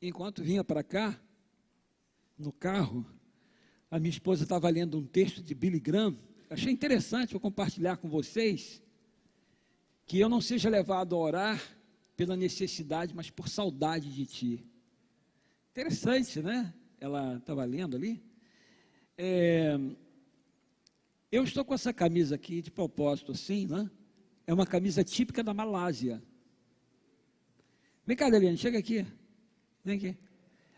enquanto vinha para cá, no carro, a minha esposa estava lendo um texto de Billy Graham. Achei interessante eu compartilhar com vocês, que eu não seja levado a orar pela necessidade, mas por saudade de ti. Interessante, né? Ela estava lendo ali. Eu estou com essa camisa aqui, de propósito, assim, né? É uma camisa típica da Malásia. Vem cá, Adeliane, chega aqui. Vem aqui.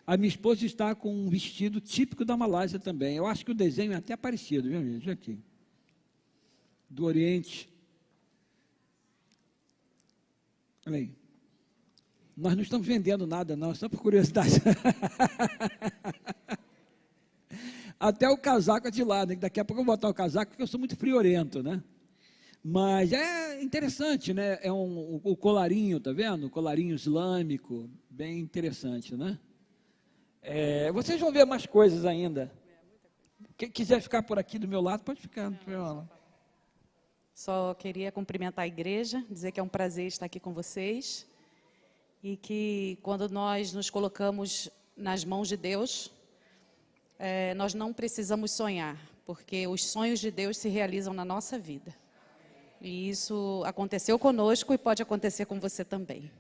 A minha esposa está com um vestido típico da Malásia também. Eu acho que o desenho é até parecido, viu, gente? Olha aqui. Do Oriente. Olha aí. Nós não estamos vendendo nada, não, só por curiosidade. Até o casaco é de lá, né? Daqui a pouco eu vou botar o casaco, porque eu sou muito friorento, né? Mas é interessante, né? É o colarinho, tá vendo? O colarinho islâmico, bem interessante, né? Vocês vão ver mais coisas ainda. Quem quiser ficar por aqui do meu lado, pode ficar. Só queria cumprimentar a igreja, dizer que é um prazer estar aqui com vocês e que quando nós nos colocamos nas mãos de Deus, nós não precisamos sonhar, porque os sonhos de Deus se realizam na nossa vida. E isso aconteceu conosco e pode acontecer com você também.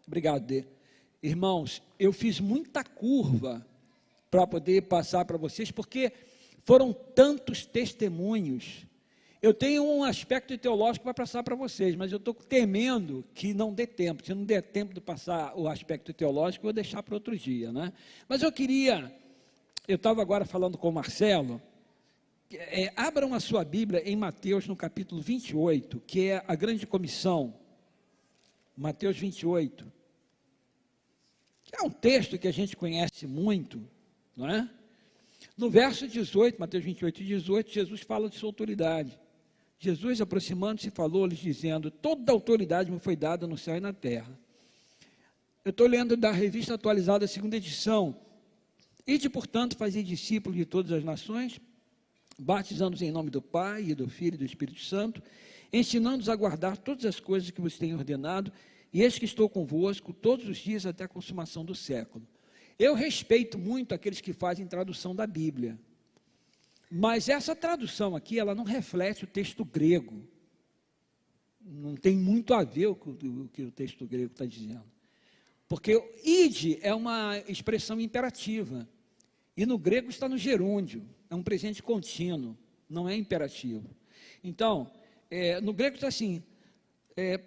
Obrigado, Dê. Irmãos, eu fiz muita curva para poder passar para vocês, porque foram tantos testemunhos. Eu tenho um aspecto teológico para passar para vocês, mas eu estou temendo que não dê tempo. Se não der tempo de passar o aspecto teológico, eu vou deixar para outro dia, né? Mas eu estava agora falando com o Marcelo, abram a sua Bíblia em Mateus, no capítulo 28, que é a grande comissão. Mateus 28. Que é um texto que a gente conhece muito, não é? No verso 18, Mateus 28, 18, Jesus fala de sua autoridade. Jesus, aproximando-se, falou-lhes, dizendo: toda autoridade me foi dada no céu e na terra. Eu estou lendo da revista atualizada, segunda edição. Ide, portanto, fazei discípulos de todas as nações, batizando-os em nome do Pai, e do Filho e do Espírito Santo, ensinando-os a guardar todas as coisas que vos tenho ordenado, e eis que estou convosco todos os dias até a consumação do século. Eu respeito muito aqueles que fazem tradução da Bíblia, mas essa tradução aqui, ela não reflete o texto grego. Não tem muito a ver com o que o texto grego está dizendo. Porque ide é uma expressão imperativa, e no grego está no gerúndio, é um presente contínuo, não é imperativo. Então, no grego está assim,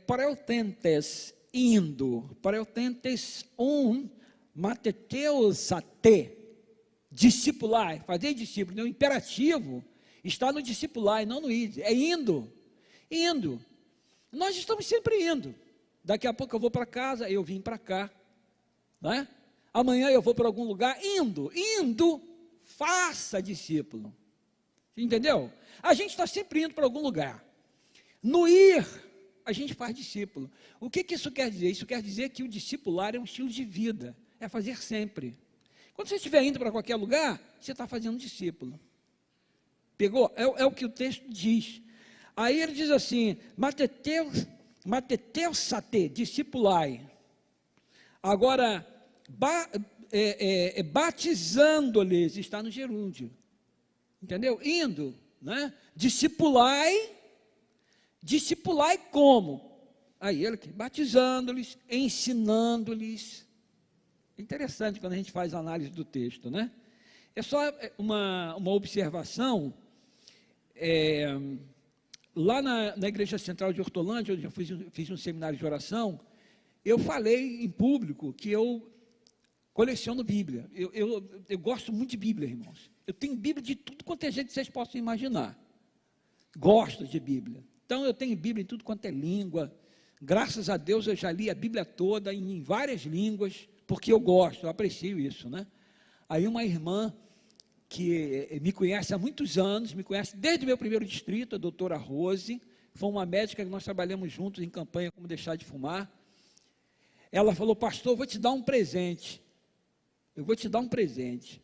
pareltentes indo, pareltentes mateteusate, discipular, fazer discípulo, o imperativo está no discipular e não no ide, é indo, indo. Nós estamos sempre indo. Daqui a pouco eu vou para casa, eu vim para cá, não é? Amanhã eu vou para algum lugar, indo, faça discípulo. Entendeu? A gente está sempre indo para algum lugar. No ir, a gente faz discípulo. O que isso quer dizer? Isso quer dizer que o discipular é um estilo de vida, é fazer sempre. Quando você estiver indo para qualquer lugar, você está fazendo discípulo. Pegou? É o que o texto diz. Aí ele diz assim, mateteusate, discipulai. Agora, batizando-lhes, está no gerúndio. Entendeu? Indo, né? Discipulai como? Aí ele aqui, batizando-lhes, ensinando-lhes. Interessante quando a gente faz análise do texto, né? É só uma observação. Lá na Igreja Central de Hortolândia, onde eu fiz um seminário de oração, eu falei em público que eu coleciono Bíblia. Eu gosto muito de Bíblia, irmãos. Eu tenho Bíblia de tudo quanto é jeito que vocês possam imaginar. Gosto de Bíblia. Então, eu tenho Bíblia em tudo quanto é língua. Graças a Deus, eu já li a Bíblia toda em várias línguas, porque eu gosto, eu aprecio isso, né? Aí uma irmã que me conhece há muitos anos, me conhece desde o meu primeiro distrito, a doutora Rose, foi uma médica que nós trabalhamos juntos em campanha Como Deixar de Fumar. Ela falou: pastor, eu vou te dar um presente. Eu vou te dar um presente.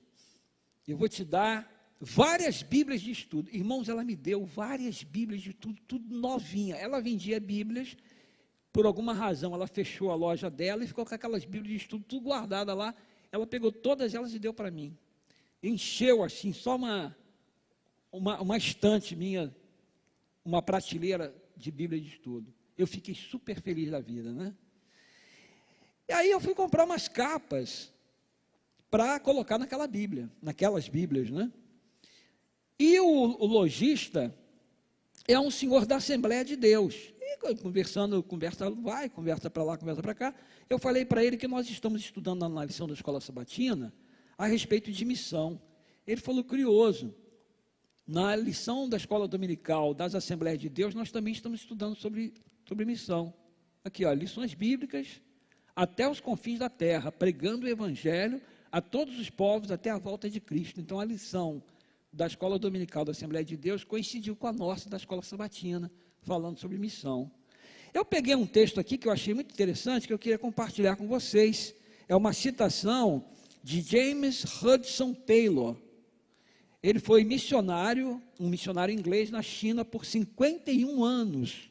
Eu vou te dar várias Bíblias de estudo. Irmãos, ela me deu várias Bíblias de tudo, tudo novinha. Ela vendia Bíblias por alguma razão, ela fechou a loja dela e ficou com aquelas Bíblias de estudo tudo guardadas lá. Ela pegou todas elas e deu para mim. Encheu assim, só uma estante minha, uma prateleira de Bíblia de estudo. Eu fiquei super feliz da vida, né? E aí eu fui comprar umas capas para colocar naquelas Bíblias, né? E o lojista é um senhor da Assembleia de Deus. E conversa para lá, conversa para cá. Eu falei para ele que nós estamos estudando na lição da Escola Sabatina a respeito de missão. Ele falou, curioso, na lição da Escola Dominical das Assembleias de Deus, nós também estamos estudando sobre missão. Aqui, ó, lições bíblicas até os confins da terra, pregando o Evangelho a todos os povos até a volta de Cristo. Então, a lição da Escola Dominical da Assembleia de Deus coincidiu com a nossa da Escola Sabatina, falando sobre missão. Eu peguei um texto aqui que eu achei muito interessante, que eu queria compartilhar com vocês. É uma citação de James Hudson Taylor. Ele foi missionário, um missionário inglês na China por 51 anos.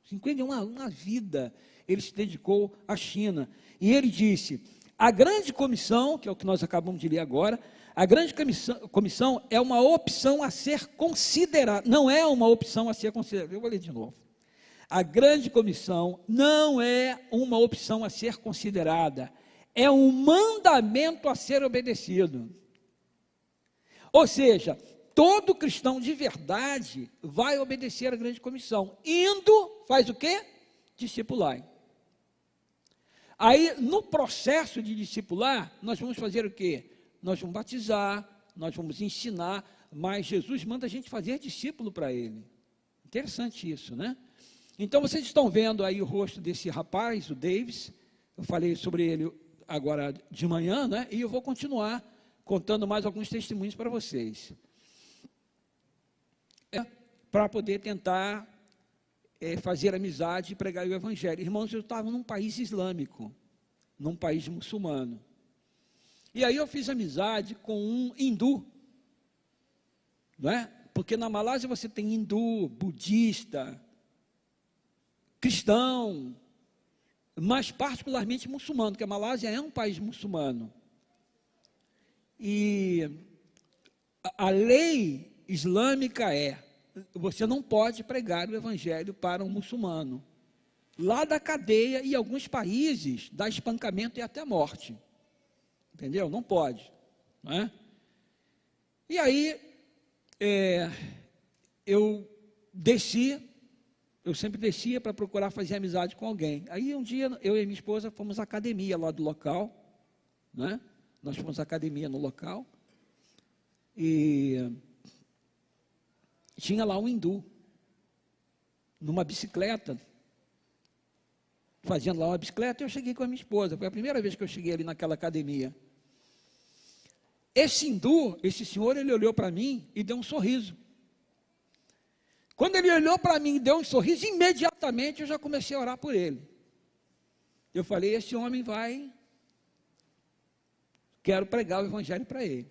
51, uma vida ele se dedicou à China. E ele disse, a grande comissão, que é o que nós acabamos de ler agora, a grande comissão é uma opção a ser considerada, não é uma opção a ser considerada. Eu vou ler de novo. A grande comissão não é uma opção a ser considerada, é um mandamento a ser obedecido. Ou seja, todo cristão de verdade vai obedecer à grande comissão. Indo, faz o quê? Discipular. Aí, no processo de discipular, nós vamos fazer o quê? Nós vamos batizar, nós vamos ensinar, mas Jesus manda a gente fazer discípulo para ele. Interessante isso, né? Então, vocês estão vendo aí o rosto desse rapaz, o Davis. Eu falei sobre ele agora de manhã, né? E eu vou continuar contando mais alguns testemunhos para vocês. Para poder tentar fazer amizade e pregar o Evangelho. Irmãos, eu estava num país islâmico, num país muçulmano. E aí eu fiz amizade com um hindu, não é? Porque na Malásia você tem hindu, budista, cristão, mas particularmente muçulmano, porque a Malásia é um país muçulmano. E a lei islâmica você não pode pregar o Evangelho para um muçulmano. Lá da cadeia, e alguns países, dá espancamento e até morte. Entendeu? Não pode. Não é? E aí, eu sempre descia para procurar fazer amizade com alguém. Aí um dia, eu e minha esposa fomos à academia lá do local, né? Nós fomos à academia no local, e tinha lá um hindu, numa bicicleta, fazendo lá uma bicicleta, e eu cheguei com a minha esposa. Foi a primeira vez que eu cheguei ali naquela academia. Esse hindu, esse senhor, ele olhou para mim e deu um sorriso. Quando ele olhou para mim e deu um sorriso, imediatamente eu já comecei a orar por ele. Eu falei, esse homem quero pregar o Evangelho para ele.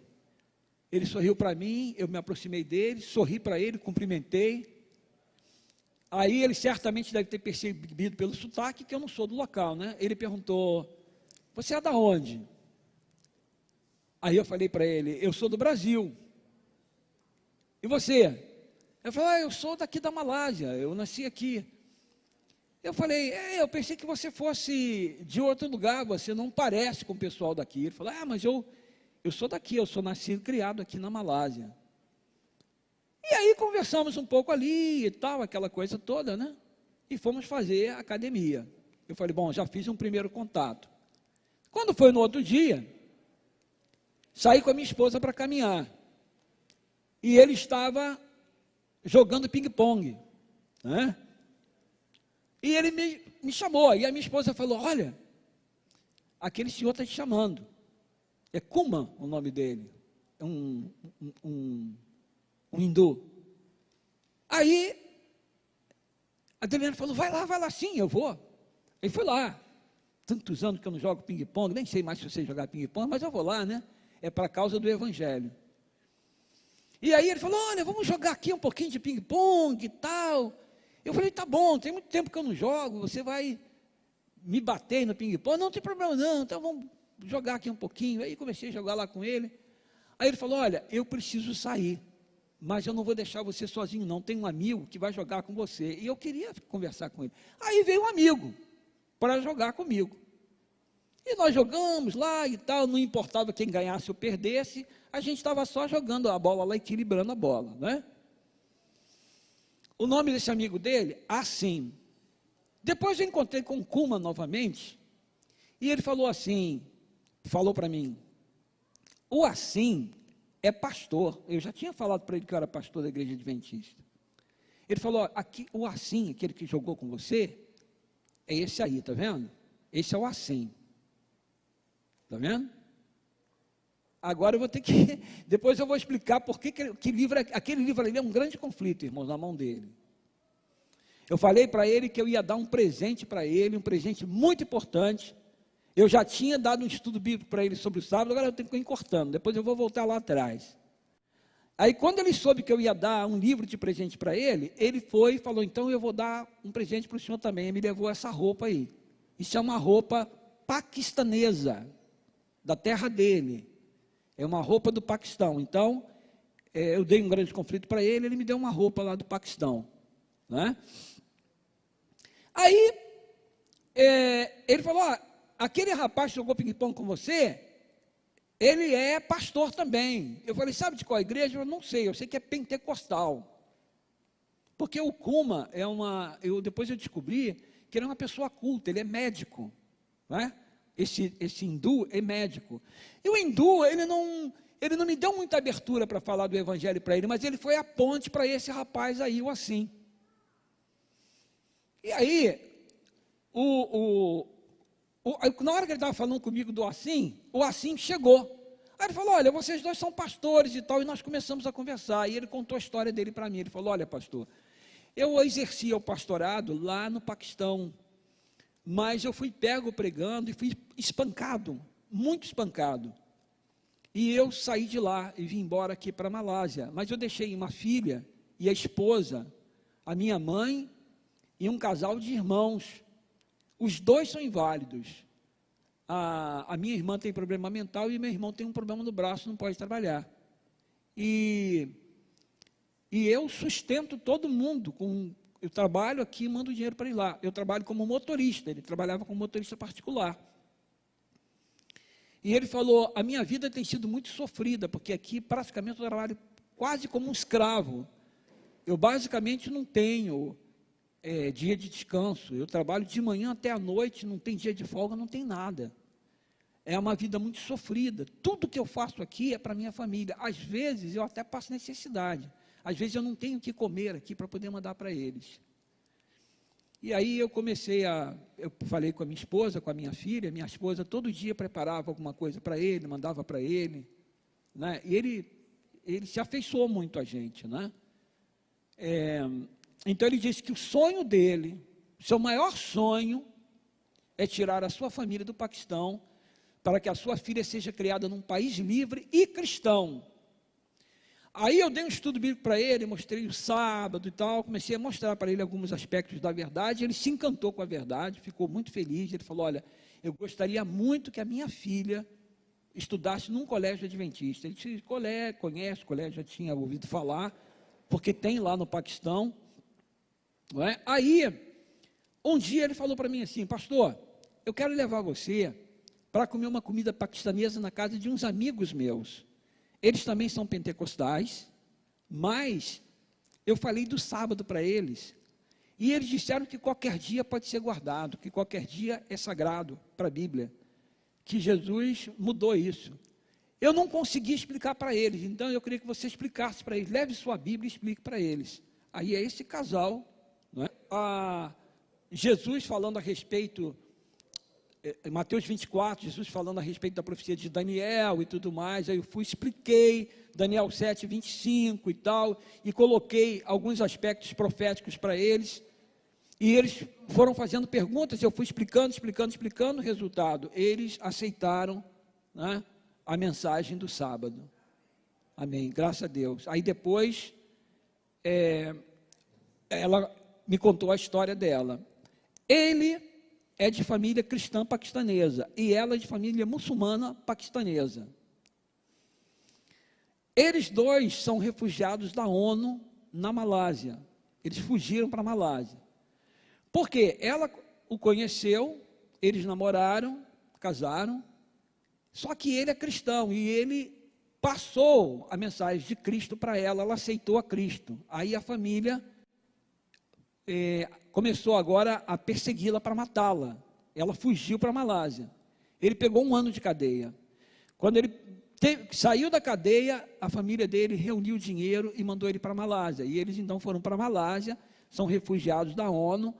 Ele sorriu para mim, eu me aproximei dele, sorri para ele, cumprimentei. Aí ele certamente deve ter percebido pelo sotaque que eu não sou do local, né? Ele perguntou, você é da onde? Aí eu falei para ele, eu sou do Brasil. E você? Eu falei, eu sou daqui da Malásia, eu nasci aqui. Eu falei, eu pensei que você fosse de outro lugar, você não parece com o pessoal daqui. Ele falou, mas eu sou daqui, eu sou nascido e criado aqui na Malásia. E aí conversamos um pouco ali e tal, aquela coisa toda, né? E fomos fazer academia. Eu falei, bom, já fiz um primeiro contato. Quando foi no outro dia, saí com a minha esposa para caminhar. E ele estava jogando ping-pong, né? E ele me chamou, e a minha esposa falou, olha, aquele senhor está te chamando. É Kuma o nome dele, é um hindu. Aí, a Adriana falou, vai lá, sim, eu vou. Ele foi lá, tantos anos que eu não jogo ping-pong, nem sei mais se você jogar ping-pong, mas eu vou lá, né? É para a causa do Evangelho. E aí ele falou, olha, vamos jogar aqui um pouquinho de ping-pong e tal. Eu falei, tá bom, tem muito tempo que eu não jogo, você vai me bater no ping-pong? Não tem problema não, então vamos jogar aqui um pouquinho. Aí comecei a jogar lá com ele. Aí ele falou, olha, eu preciso sair, mas eu não vou deixar você sozinho não, tem um amigo que vai jogar com você. E eu queria conversar com ele. Aí veio um amigo para jogar comigo. E nós jogamos lá e tal, não importava quem ganhasse ou perdesse, a gente estava só jogando a bola lá, equilibrando a bola, né? O nome desse amigo dele, Assim. Depois eu encontrei com o Kuma novamente, e ele falou assim, falou para mim, o Assim é pastor. Eu já tinha falado para ele que eu era pastor da igreja adventista. Ele falou, aqui, o Assim, aquele que jogou com você, é esse aí, tá vendo? Esse é o Assim. Tá vendo? Agora eu vou ter que, depois eu vou explicar por que livro, aquele livro ali é um grande conflito, irmãos, na mão dele. Eu falei para ele que eu ia dar um presente para ele, um presente muito importante. Eu já tinha dado um estudo bíblico para ele sobre o sábado, agora eu tenho que ir cortando, depois eu vou voltar lá atrás. Aí quando ele soube que eu ia dar um livro de presente para ele, ele foi e falou, então eu vou dar um presente para o senhor também. Ele me levou essa roupa aí. Isso é uma roupa paquistanesa, da terra dele. É uma roupa do Paquistão. Então, eu dei um grande conflito para ele, ele me deu uma roupa lá do Paquistão, né? Aí, ele falou, aquele rapaz que jogou ping-pong com você, ele é pastor também. Eu falei, sabe de qual igreja? Eu não sei, eu sei que é pentecostal. Porque o Kuma depois eu descobri que ele é uma pessoa culta, ele é médico, né? Esse hindu é médico. E o hindu, ele não me deu muita abertura para falar do evangelho para ele, mas ele foi a ponte para esse rapaz aí, o Assim. E aí, na hora que ele estava falando comigo do Assim, o Assim chegou. Aí ele falou, olha, vocês dois são pastores e tal, e nós começamos a conversar. E ele contou a história dele para mim. Ele falou, olha, pastor, eu exercia o pastorado lá no Paquistão, mas eu fui pego pregando e fui espancado, muito espancado. E eu saí de lá e vim embora aqui para a Malásia. Mas eu deixei uma filha e a esposa, a minha mãe e um casal de irmãos. Os dois são inválidos. A minha irmã tem problema mental e meu irmão tem um problema no braço, não pode trabalhar. E eu sustento todo mundo eu trabalho aqui e mando dinheiro para ir lá. Eu trabalho como motorista, ele trabalhava como motorista particular. E ele falou, a minha vida tem sido muito sofrida, porque aqui praticamente eu trabalho quase como um escravo. Eu basicamente não tenho dia de descanso. Eu trabalho de manhã até a noite, não tem dia de folga, não tem nada. É uma vida muito sofrida. Tudo que eu faço aqui é para minha família. Às vezes eu até passo necessidade. Às vezes eu não tenho o que comer aqui para poder mandar para eles. E aí eu falei com a minha esposa, com a minha filha, minha esposa todo dia preparava alguma coisa para ele, mandava para ele, né? E ele se afeiçoou muito a gente, né? Então ele disse que o sonho dele, seu maior sonho, é tirar a sua família do Paquistão, para que a sua filha seja criada num país livre e cristão. Aí eu dei um estudo bíblico para ele, mostrei o sábado e tal, comecei a mostrar para ele alguns aspectos da verdade, ele se encantou com a verdade, ficou muito feliz, ele falou, olha, eu gostaria muito que a minha filha estudasse num colégio adventista. Ele disse, conhece o colégio, já tinha ouvido falar, porque tem lá no Paquistão, não é? Aí, um dia ele falou para mim assim, pastor, eu quero levar você para comer uma comida paquistanesa na casa de uns amigos meus. Eles também são pentecostais, mas eu falei do sábado para eles, e eles disseram que qualquer dia pode ser guardado, que qualquer dia é sagrado para a Bíblia, que Jesus mudou isso. Eu não consegui explicar para eles, então eu queria que você explicasse para eles, leve sua Bíblia e explique para eles. Aí é esse casal, não é? Jesus falando a respeito, Mateus 24, Jesus falando a respeito da profecia de Daniel e tudo mais, aí eu expliquei Daniel 7, 25 e tal, e coloquei alguns aspectos proféticos para eles, e eles foram fazendo perguntas, eu fui explicando, resultado, eles aceitaram, né, a mensagem do sábado. Amém, graças a Deus. Aí depois, me contou a história dela. Ele é de família cristã paquistanesa e ela é de família muçulmana paquistanesa. Eles dois são refugiados da ONU na Malásia. Eles fugiram para a Malásia. Porque ela o conheceu, eles namoraram, casaram, só que ele é cristão e ele passou a mensagem de Cristo para ela, ela aceitou a Cristo. Aí a família começou agora a persegui-la para matá-la. Ela fugiu para a Malásia. Ele pegou 1 ano de cadeia. Quando ele saiu da cadeia, a família dele reuniu dinheiro e mandou ele para a Malásia. E eles então foram para a Malásia, são refugiados da ONU,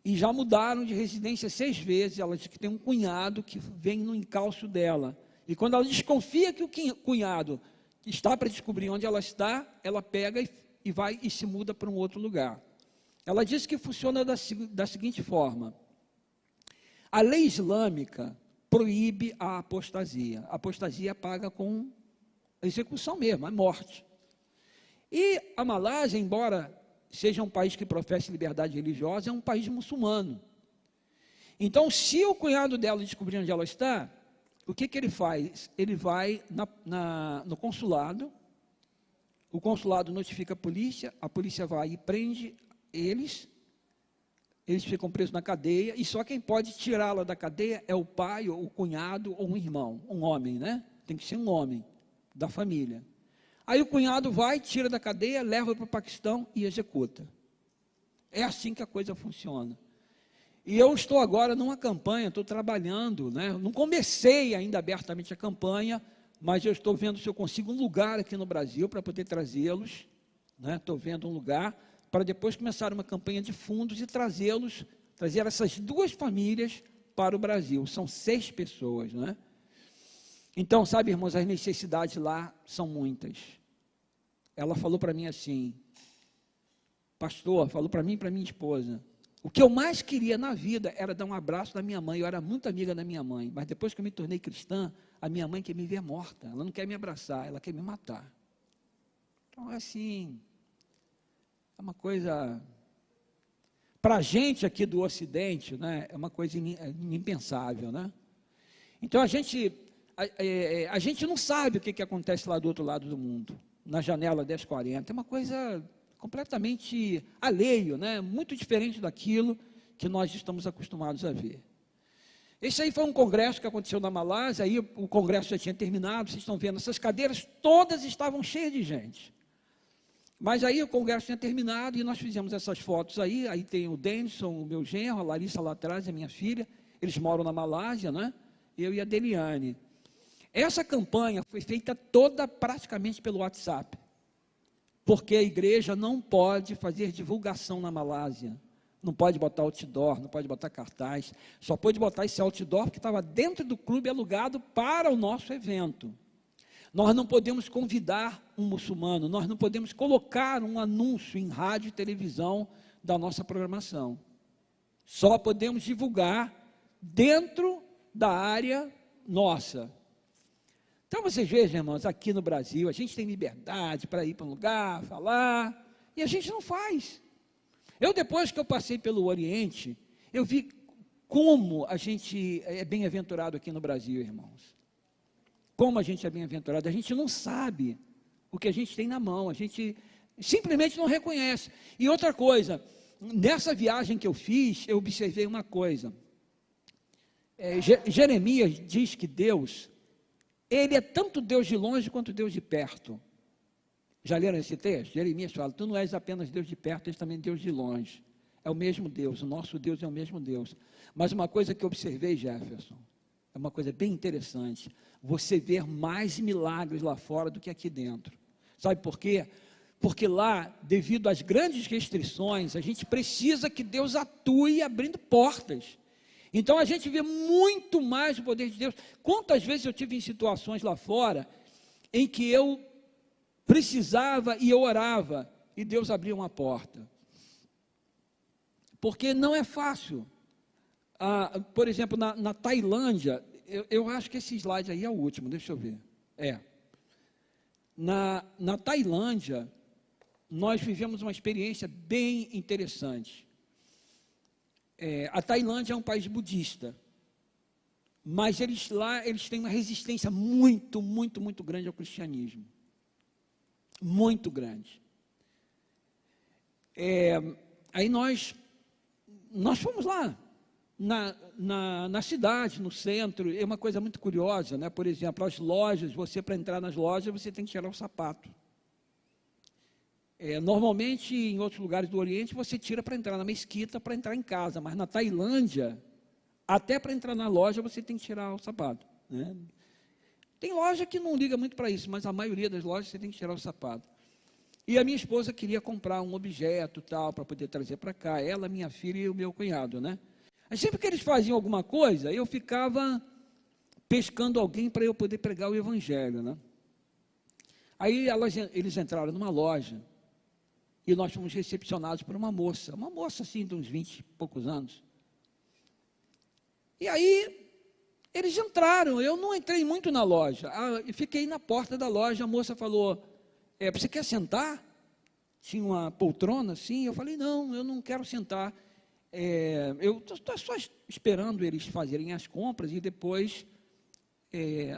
e já mudaram de residência 6 vezes. Ela diz que tem um cunhado que vem no encalço dela. E quando ela desconfia que o cunhado está para descobrir onde ela está, ela pega e vai e se muda para um outro lugar. Ela diz que funciona da seguinte forma: a lei islâmica proíbe a apostasia. A apostasia paga com execução mesmo, é morte. E a Malásia, embora seja um país que professa liberdade religiosa, é um país muçulmano. Então, se o cunhado dela descobrir onde ela está, o que ele faz? Ele vai no consulado, o consulado notifica a polícia vai e prende eles ficam presos na cadeia, e só quem pode tirá-la da cadeia é o pai, ou o cunhado, ou um irmão, um homem, né? Tem que ser um homem da família. Aí o cunhado vai, tira da cadeia, leva para o Paquistão e executa. É assim que a coisa funciona. E eu estou agora numa campanha, estou trabalhando, né? Não comecei ainda abertamente a campanha, mas eu estou vendo se eu consigo um lugar aqui no Brasil para poder trazê-los, né? Estou vendo um lugar para depois começar uma campanha de fundos e trazer essas 2 famílias para o Brasil. São 6 pessoas, né? Então, sabe, irmãos, as necessidades lá são muitas. Ela falou para mim assim, pastor, falou para mim e para minha esposa, o que eu mais queria na vida era dar um abraço da minha mãe. Eu era muito amiga da minha mãe, mas depois que eu me tornei cristã, a minha mãe quer me ver morta, ela não quer me abraçar, ela quer me matar. Então, assim, é uma coisa, para a gente aqui do Ocidente, né, é uma coisa impensável, né? Então a gente não sabe o que acontece lá do outro lado do mundo, na janela 1040, é uma coisa completamente alheio, né? Muito diferente daquilo que nós estamos acostumados a ver. Esse aí foi um congresso que aconteceu na Malásia, aí o congresso já tinha terminado, vocês estão vendo, essas cadeiras todas estavam cheias de gente. Mas aí o congresso tinha terminado e nós fizemos essas fotos aí tem o Denison, o meu genro, a Larissa lá atrás, a minha filha, eles moram na Malásia, né? Eu e a Deliane. Essa campanha foi feita toda praticamente pelo WhatsApp, porque a igreja não pode fazer divulgação na Malásia, não pode botar outdoor, não pode botar cartaz, só pode botar esse outdoor que estava dentro do clube alugado para o nosso evento. Nós não podemos convidar um muçulmano, nós não podemos colocar um anúncio em rádio e televisão da nossa programação. Só podemos divulgar dentro da área nossa. Então, vocês vejam, irmãos, aqui no Brasil, a gente tem liberdade para ir para um lugar, falar, e a gente não faz. Depois que eu passei pelo Oriente, eu vi como a gente é bem-aventurado aqui no Brasil, irmãos. Como a gente é bem-aventurado, a gente não sabe o que a gente tem na mão, a gente simplesmente não reconhece. E outra coisa, nessa viagem que eu fiz, eu observei uma coisa. Jeremias diz que Deus, Ele é tanto Deus de longe quanto Deus de perto. Já leram esse texto? Jeremias fala, tu não és apenas Deus de perto, és também Deus de longe. É o mesmo Deus, o nosso Deus é o mesmo Deus. Mas uma coisa que eu observei, Jefferson, é uma coisa bem interessante, você ver mais milagres lá fora do que aqui dentro. Sabe por quê? Porque lá, devido às grandes restrições, a gente precisa que Deus atue abrindo portas. Então a gente vê muito mais o poder de Deus. Quantas vezes eu tive em situações lá fora, em que eu precisava e eu orava, e Deus abria uma porta. Porque não é fácil. Por exemplo, na Tailândia, eu acho que esse slide aí é o último, deixa eu ver. Na Tailândia, nós vivemos uma experiência bem interessante. a Tailândia é um país budista, mas eles têm uma resistência muito, muito, muito grande ao cristianismo. Muito grande. Aí nós fomos lá, na cidade, no centro. É uma coisa muito curiosa, né? Por exemplo, as lojas, para entrar nas lojas, você tem que tirar o sapato. Normalmente, em outros lugares do Oriente, você tira para entrar na mesquita, para entrar em casa, mas na Tailândia, até para entrar na loja, você tem que tirar o sapato, né? Tem loja que não liga muito para isso, mas a maioria das lojas você tem que tirar o sapato. E a minha esposa queria comprar um objeto, tal, para poder trazer para cá, ela, minha filha e o meu cunhado, né? Aí sempre que eles faziam alguma coisa, eu ficava pescando alguém para eu poder pregar o evangelho, né? Aí eles entraram numa loja, e nós fomos recepcionados por uma moça assim, de uns 20 e poucos anos. E aí, eles entraram, eu não entrei muito na loja, fiquei na porta da loja, a moça falou, você quer sentar? Tinha uma poltrona assim, eu falei, não, eu não quero sentar, eu estou só esperando eles fazerem as compras, e depois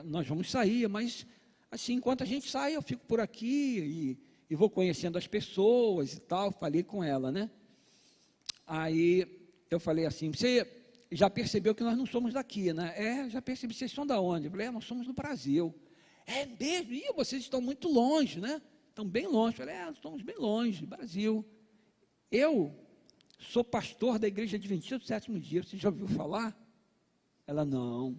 nós vamos sair, mas assim, enquanto a gente sai, eu fico por aqui, e vou conhecendo as pessoas e tal, falei com ela, né? Aí eu falei assim, você já percebeu que nós não somos daqui, né? Já percebi, vocês são da onde? Eu falei, nós somos do Brasil. É mesmo? Ih, vocês estão muito longe, né? Estão bem longe. Eu falei, nós estamos bem longe, Brasil. Eu sou pastor da Igreja Adventista do Sétimo Dia, você já ouviu falar? Ela, não.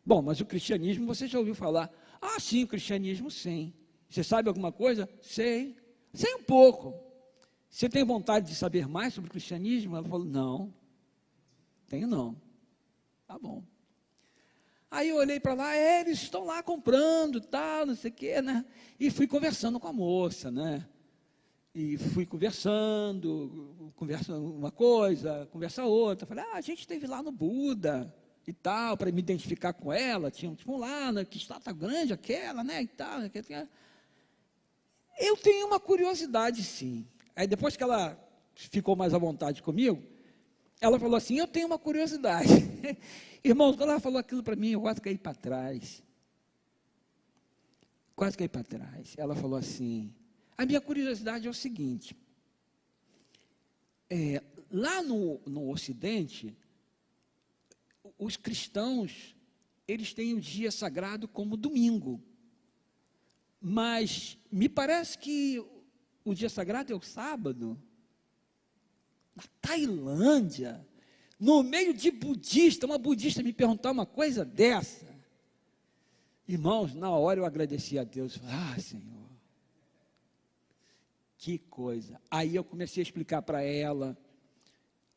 Bom, mas o cristianismo você já ouviu falar? Ah, sim, o cristianismo sim. Você sabe alguma coisa? Sei. Sei um pouco. Você tem vontade de saber mais sobre o cristianismo? Ela falou, não. Tenho não. Tá bom. Aí eu olhei para lá, eles estão lá comprando, tal, não sei o quê, né? E fui conversando com a moça, né? E fui conversando uma coisa, conversa outra. Falei, a gente esteve lá no Buda e tal, para me identificar com ela. Tinha tipo lá, né, que estátua grande aquela, né? E tal. Eu tenho uma curiosidade, sim. Aí depois que ela ficou mais à vontade comigo, ela falou assim, eu tenho uma curiosidade. Irmãos, quando ela falou aquilo para mim, eu quase caí para trás. Quase caí para trás. Ela falou assim, a minha curiosidade é o seguinte, lá no Ocidente, os cristãos, eles têm o dia sagrado como domingo, mas me parece que o dia sagrado é o sábado. Na Tailândia, no meio de budista, uma budista me perguntar uma coisa dessa. Irmãos, na hora eu agradeci a Deus. Senhor, que coisa. Aí eu comecei a explicar para ela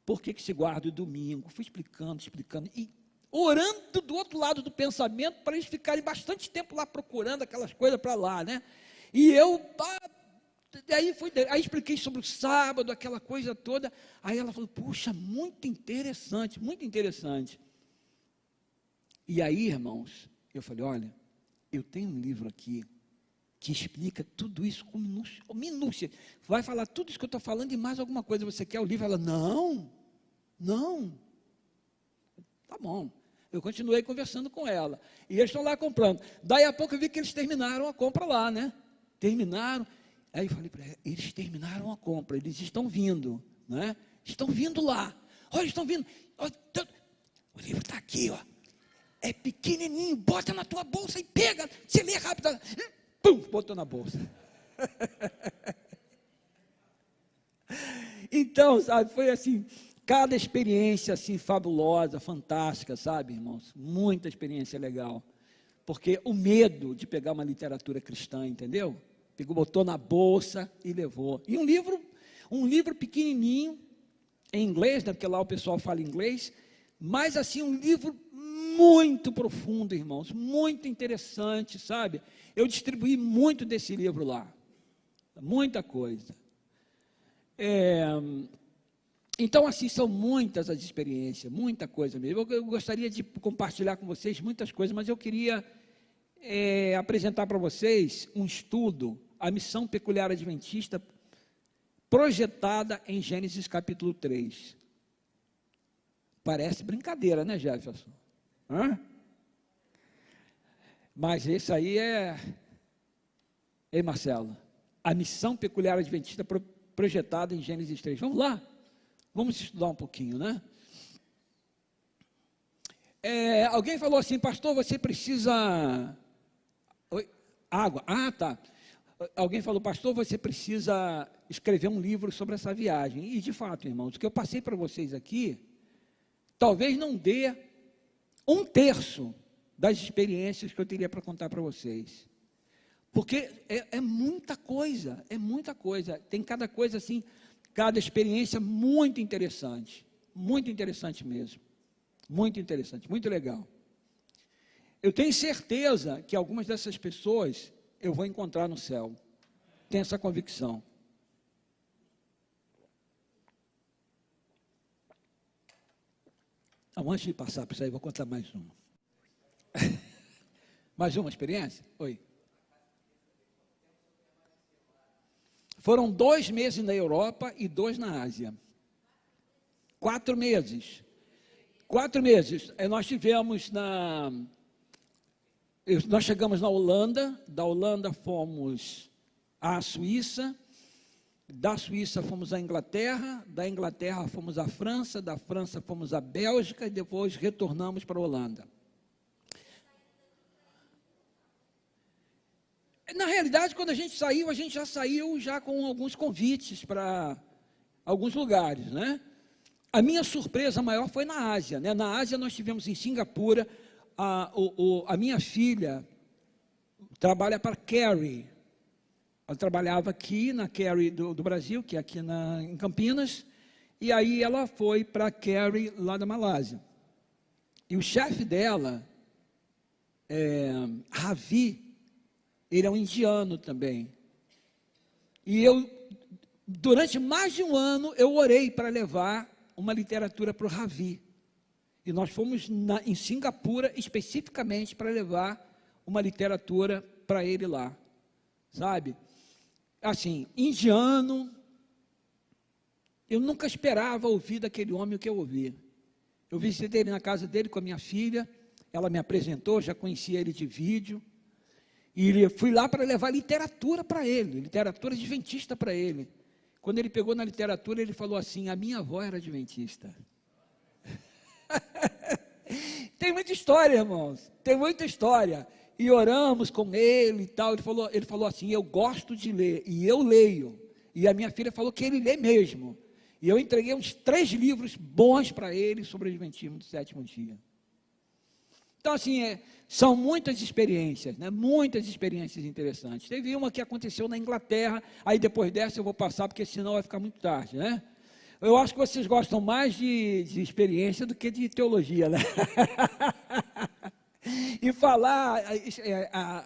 por que se guarda o domingo. Fui explicando, e orando do outro lado do pensamento para eles ficarem bastante tempo lá procurando aquelas coisas para lá, né? E eu... Aí expliquei sobre o sábado, aquela coisa toda. Aí ela falou, puxa, muito interessante, muito interessante. E aí, irmãos, eu falei, olha, eu tenho um livro aqui que explica tudo isso com minúcia. Vai falar tudo isso que eu estou falando e mais alguma coisa. Você quer o livro? Ela, não. Tá bom. Eu continuei conversando com ela. E eles estão lá comprando. Daí a pouco eu vi que eles terminaram a compra lá, né? Terminaram. Aí eu falei para ela, eles terminaram a compra, eles estão vindo, né? Estão vindo lá. Olha, estão vindo. Olha, o livro está aqui, ó. É pequenininho, bota na tua bolsa e pega. Você lê rápido. Pum, botou na bolsa. Então, sabe, foi assim, cada experiência assim fabulosa, fantástica, sabe, irmãos? Muita experiência legal. Porque o medo de pegar uma literatura cristã, entendeu? Pegou, botou na bolsa e levou. E um livro pequenininho, em inglês, né, porque lá o pessoal fala inglês, mas assim, um livro muito profundo, irmãos, muito interessante, sabe? Eu distribuí muito desse livro lá, muita coisa. Então, assim, são muitas as experiências, muita coisa mesmo. Eu gostaria de compartilhar com vocês muitas coisas, mas eu queria apresentar para vocês um estudo, a missão peculiar adventista, projetada em Gênesis capítulo 3. Parece brincadeira, né, Jefferson? Hã? Mas esse aí Ei, Marcelo, a missão peculiar adventista projetada em Gênesis 3. Vamos lá? Vamos estudar um pouquinho, né? Alguém falou assim, pastor, você precisa... Oi? Água. Ah, tá. Alguém falou, pastor, você precisa escrever um livro sobre essa viagem. E, de fato, irmãos, o que eu passei para vocês aqui, talvez não dê 1/3 das experiências que eu teria para contar para vocês. Porque é muita coisa, tem cada coisa assim, cada experiência muito interessante mesmo, muito interessante, muito legal. Eu tenho certeza que algumas dessas pessoas eu vou encontrar no céu, tenho essa convicção. Antes de passar para isso aí, vou contar mais uma. Mais uma experiência? Oi. Foram 2 meses na Europa e 2 na Ásia. 4 meses. 4 meses. Nós tivemos nós chegamos na Holanda, da Holanda fomos à Suíça, da Suíça fomos à Inglaterra, da Inglaterra fomos à França, da França fomos à Bélgica e depois retornamos para a Holanda. Na realidade, quando a gente já saiu já com alguns convites para alguns lugares, né? A minha surpresa maior foi na Ásia, né? Na Ásia nós tivemos em Singapura, a minha filha trabalha para Carey. Ela trabalhava aqui na Carey do Brasil, que é aqui em Campinas, e aí ela foi para Carey, lá da Malásia. E o chefe dela, Ravi, ele é um indiano também. E durante mais de um ano, eu orei para levar uma literatura para o Ravi. E nós fomos em Singapura, especificamente, para levar uma literatura para ele lá. Sabe? Assim, indiano, eu nunca esperava ouvir daquele homem o que eu ouvi. Eu visitei ele na casa dele com a minha filha, ela me apresentou, já conhecia ele de vídeo, e fui lá para levar literatura para ele, literatura adventista para ele. Quando ele pegou na literatura, ele falou assim, a minha avó era adventista. Tem muita história, irmãos, tem muita história. E oramos com ele e tal, ele falou assim, eu gosto de ler, e eu leio. E a minha filha falou que ele lê mesmo. E eu entreguei uns 3 livros bons para ele sobre o Adventismo do 7º dia. Então, assim, são muitas experiências, né? Muitas experiências interessantes. Teve uma que aconteceu na Inglaterra, aí depois dessa eu vou passar, porque senão vai ficar muito tarde, né? Eu acho que vocês gostam mais de experiência do que de teologia, né? E falar,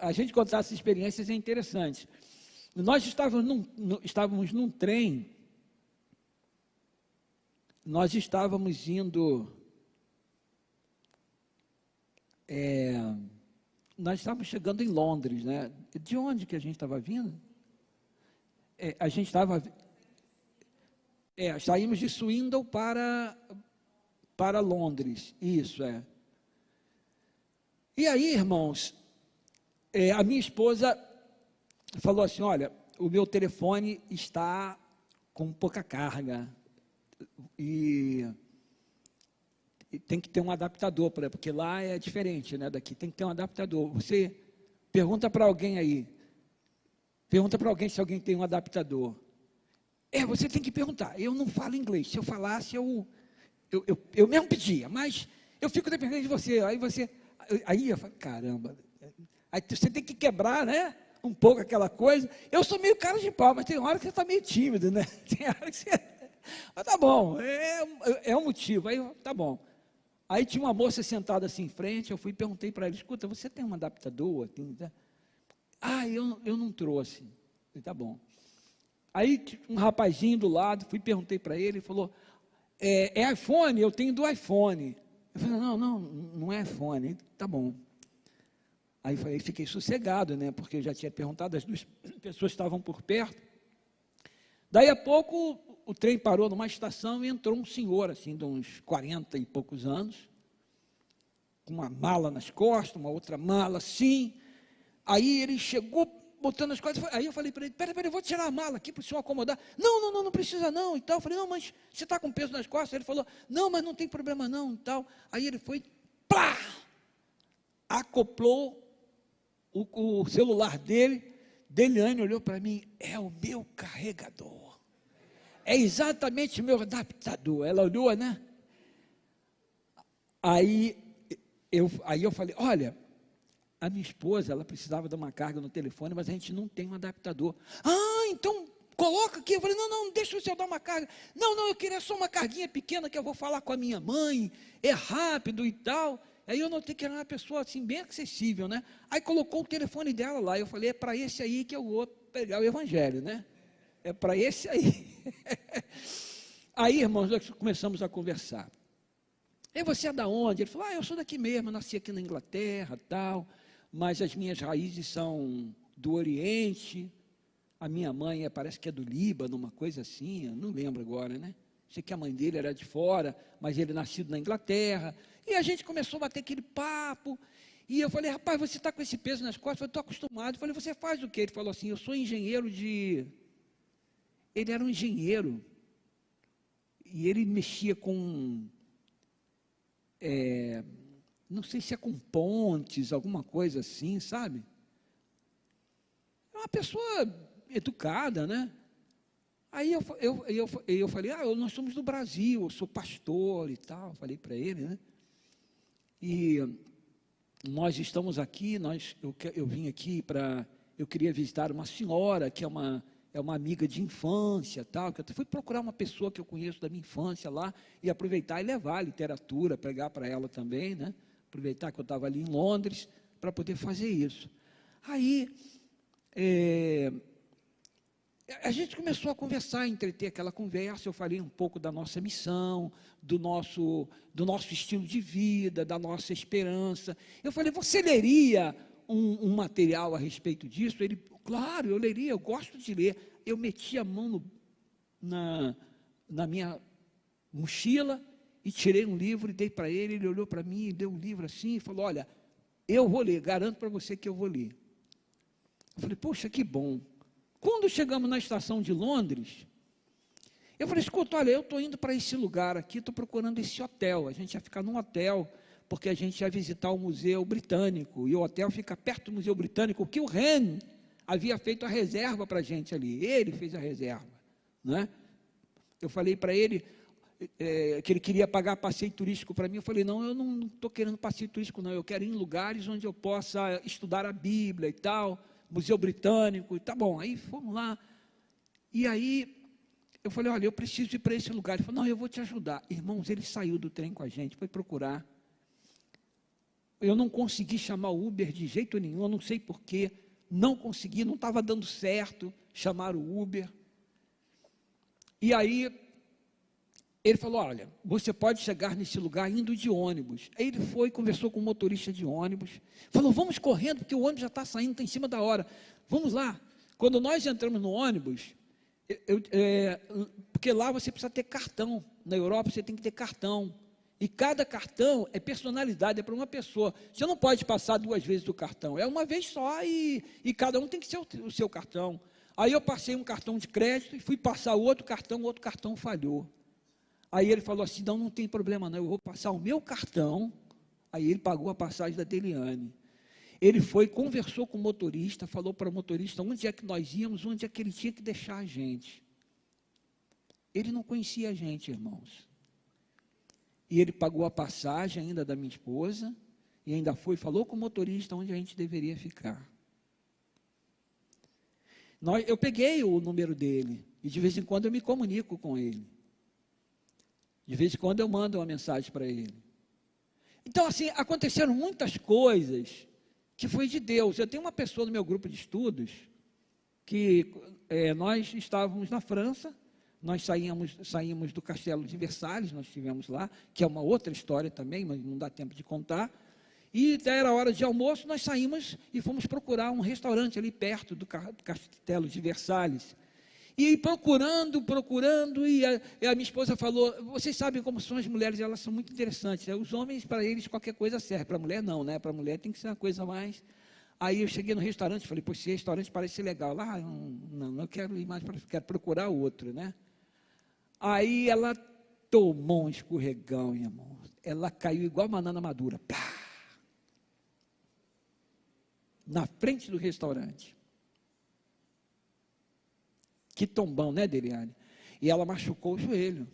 a gente contar essas experiências é interessante. Nós estávamos num trem, nós estávamos indo, nós estávamos chegando em Londres, né? De onde que a gente estava vindo? A gente estava, saímos de Swindon para Londres, isso é. E aí, irmãos, a minha esposa falou assim, olha, o meu telefone está com pouca carga e tem que ter um adaptador, porque lá é diferente, né, daqui, tem que ter um adaptador. Você pergunta para alguém aí, se alguém tem um adaptador. Você tem que perguntar, eu não falo inglês, se eu falasse, eu mesmo pedia, mas eu fico dependendo de você, Aí eu falo, caramba, aí você tem que quebrar, né, um pouco aquela coisa. Eu sou meio cara de pau, mas tem hora que você está meio tímido, né? Tem hora que você... Mas tá bom, é um motivo, aí tá bom. Aí tinha uma moça sentada assim em frente, eu fui e perguntei para ela, escuta, você tem um adaptador? Eu não trouxe. Falei, tá bom. Aí um rapazinho do lado, fui e perguntei para ele, ele falou, é iPhone? Eu tenho do iPhone. Eu falei, não é iPhone, tá bom. Aí fiquei sossegado, né, porque eu já tinha perguntado, as 2 pessoas estavam por perto. Daí a pouco, o trem parou numa estação e entrou um senhor, assim, de uns 40 e poucos anos, com uma mala nas costas, uma outra mala assim. Aí ele chegou botando as coisas, aí eu falei para ele, peraí, eu vou tirar a mala aqui para o senhor acomodar. Não precisa não, e tal. Eu falei, não, mas você está com peso nas costas? Ele falou, não, mas não tem problema não, e tal. Aí ele foi, plá, acoplou o celular dele. Deliane olhou para mim, é o meu carregador, é exatamente o meu adaptador. Ela olhou, né? Aí eu falei, olha, a minha esposa, ela precisava de uma carga no telefone, mas a gente não tem um adaptador. Ah, então coloca aqui. Eu falei, não, deixa o senhor dar uma carga. Não, eu queria só uma carguinha pequena que eu vou falar com a minha mãe, é rápido e tal. Aí eu notei que era uma pessoa assim, bem acessível, né? Aí colocou o telefone dela lá, eu falei, é para esse aí que eu vou pegar o evangelho, né? É para esse aí. Aí, irmãos, nós começamos a conversar. E você é da onde? Ele falou, eu sou daqui mesmo, eu nasci aqui na Inglaterra, tal, mas as minhas raízes são do Oriente, a minha mãe parece que é do Líbano, uma coisa assim, eu não lembro agora, né? Sei que a mãe dele era de fora, mas ele é nascido na Inglaterra. E a gente começou a bater aquele papo. E eu falei, rapaz, você está com esse peso nas costas? Eu estou acostumado. Eu falei, você faz o quê? Ele falou assim, eu sou engenheiro de... Ele era um engenheiro. E ele mexia com... não sei se é com pontes, alguma coisa assim, sabe? É uma pessoa educada, né? Aí eu falei, nós somos do Brasil, eu sou pastor e tal, falei para ele, né? E nós estamos aqui, eu vim aqui eu queria visitar uma senhora que é uma amiga de infância, tal, que eu fui procurar uma pessoa que eu conheço da minha infância lá, e aproveitar e levar a literatura, pregar para ela também, né? Aproveitar que eu estava ali em Londres, para poder fazer isso. Aí, a gente começou a conversar, a entreter aquela conversa. Eu falei um pouco da nossa missão, do nosso estilo de vida, da nossa esperança. Eu falei, você leria um material a respeito disso? Ele, claro, eu leria, eu gosto de ler. Eu meti a mão na minha mochila e tirei um livro e dei para ele. Ele olhou para mim e deu um livro assim e falou, olha, eu vou ler, garanto para você que eu vou ler. Eu falei, poxa, que bom. Quando chegamos na estação de Londres, eu falei, escuta, olha, eu estou indo para esse lugar aqui, estou procurando esse hotel. A gente ia ficar num hotel, porque a gente ia visitar o Museu Britânico, e o hotel fica perto do Museu Britânico, que o Ren havia feito a reserva para a gente ali, ele fez a reserva, né? Eu falei para ele que ele queria pagar passeio turístico para mim. Eu falei, não, eu não estou querendo passeio turístico não, eu quero ir em lugares onde eu possa estudar a Bíblia e tal, Museu Britânico, e tá bom. Aí fomos lá, e aí eu falei, olha, eu preciso ir para esse lugar. Ele falou, não, eu vou te ajudar. Irmãos, ele saiu do trem com a gente, foi procurar. Eu não consegui chamar o Uber de jeito nenhum, eu não sei porquê, não consegui, não estava dando certo chamar o Uber. E aí ele falou, olha, você pode chegar nesse lugar indo de ônibus. Aí ele foi, conversou com o motorista de ônibus, falou, vamos correndo, porque o ônibus já está saindo, está em cima da hora, vamos lá. Quando nós entramos no ônibus, porque lá você precisa ter cartão, na Europa você tem que ter cartão, e cada cartão é personalidade, é para uma pessoa, você não pode passar 2 vezes o cartão, é uma vez só, e cada um tem que ser o seu cartão. Aí eu passei um cartão de crédito, e fui passar o outro cartão falhou. Aí ele falou assim, não tem problema não, eu vou passar o meu cartão. Aí ele pagou a passagem da Deliane. Ele foi, conversou com o motorista, falou para o motorista onde é que nós íamos, onde é que ele tinha que deixar a gente. Ele não conhecia a gente, irmãos. E ele pagou a passagem ainda da minha esposa, e ainda foi, falou com o motorista onde a gente deveria ficar. Eu peguei o número dele, e de vez em quando eu me comunico com ele. De vez em quando eu mando uma mensagem para ele. Então, assim, aconteceram muitas coisas que foi de Deus. Eu tenho uma pessoa no meu grupo de estudos, que nós estávamos na França, nós saímos do Castelo de Versalhes, nós estivemos lá, que é uma outra história também, mas não dá tempo de contar. E era hora de almoço, nós saímos e fomos procurar um restaurante ali perto do Castelo de Versalhes. E procurando, e a minha esposa falou, vocês sabem como são as mulheres, elas são muito interessantes, né? Os homens, para eles, qualquer coisa serve, para a mulher não, né? Para a mulher tem que ser uma coisa mais... Aí eu cheguei no restaurante, falei, poxa, esse restaurante parece ser legal, lá, não quero ir mais, quero procurar outro, né? Aí ela tomou um escorregão, minha irmão, ela caiu igual banana madura, plá, na frente do restaurante. Que tombão, né, Deliane? E ela machucou o joelho.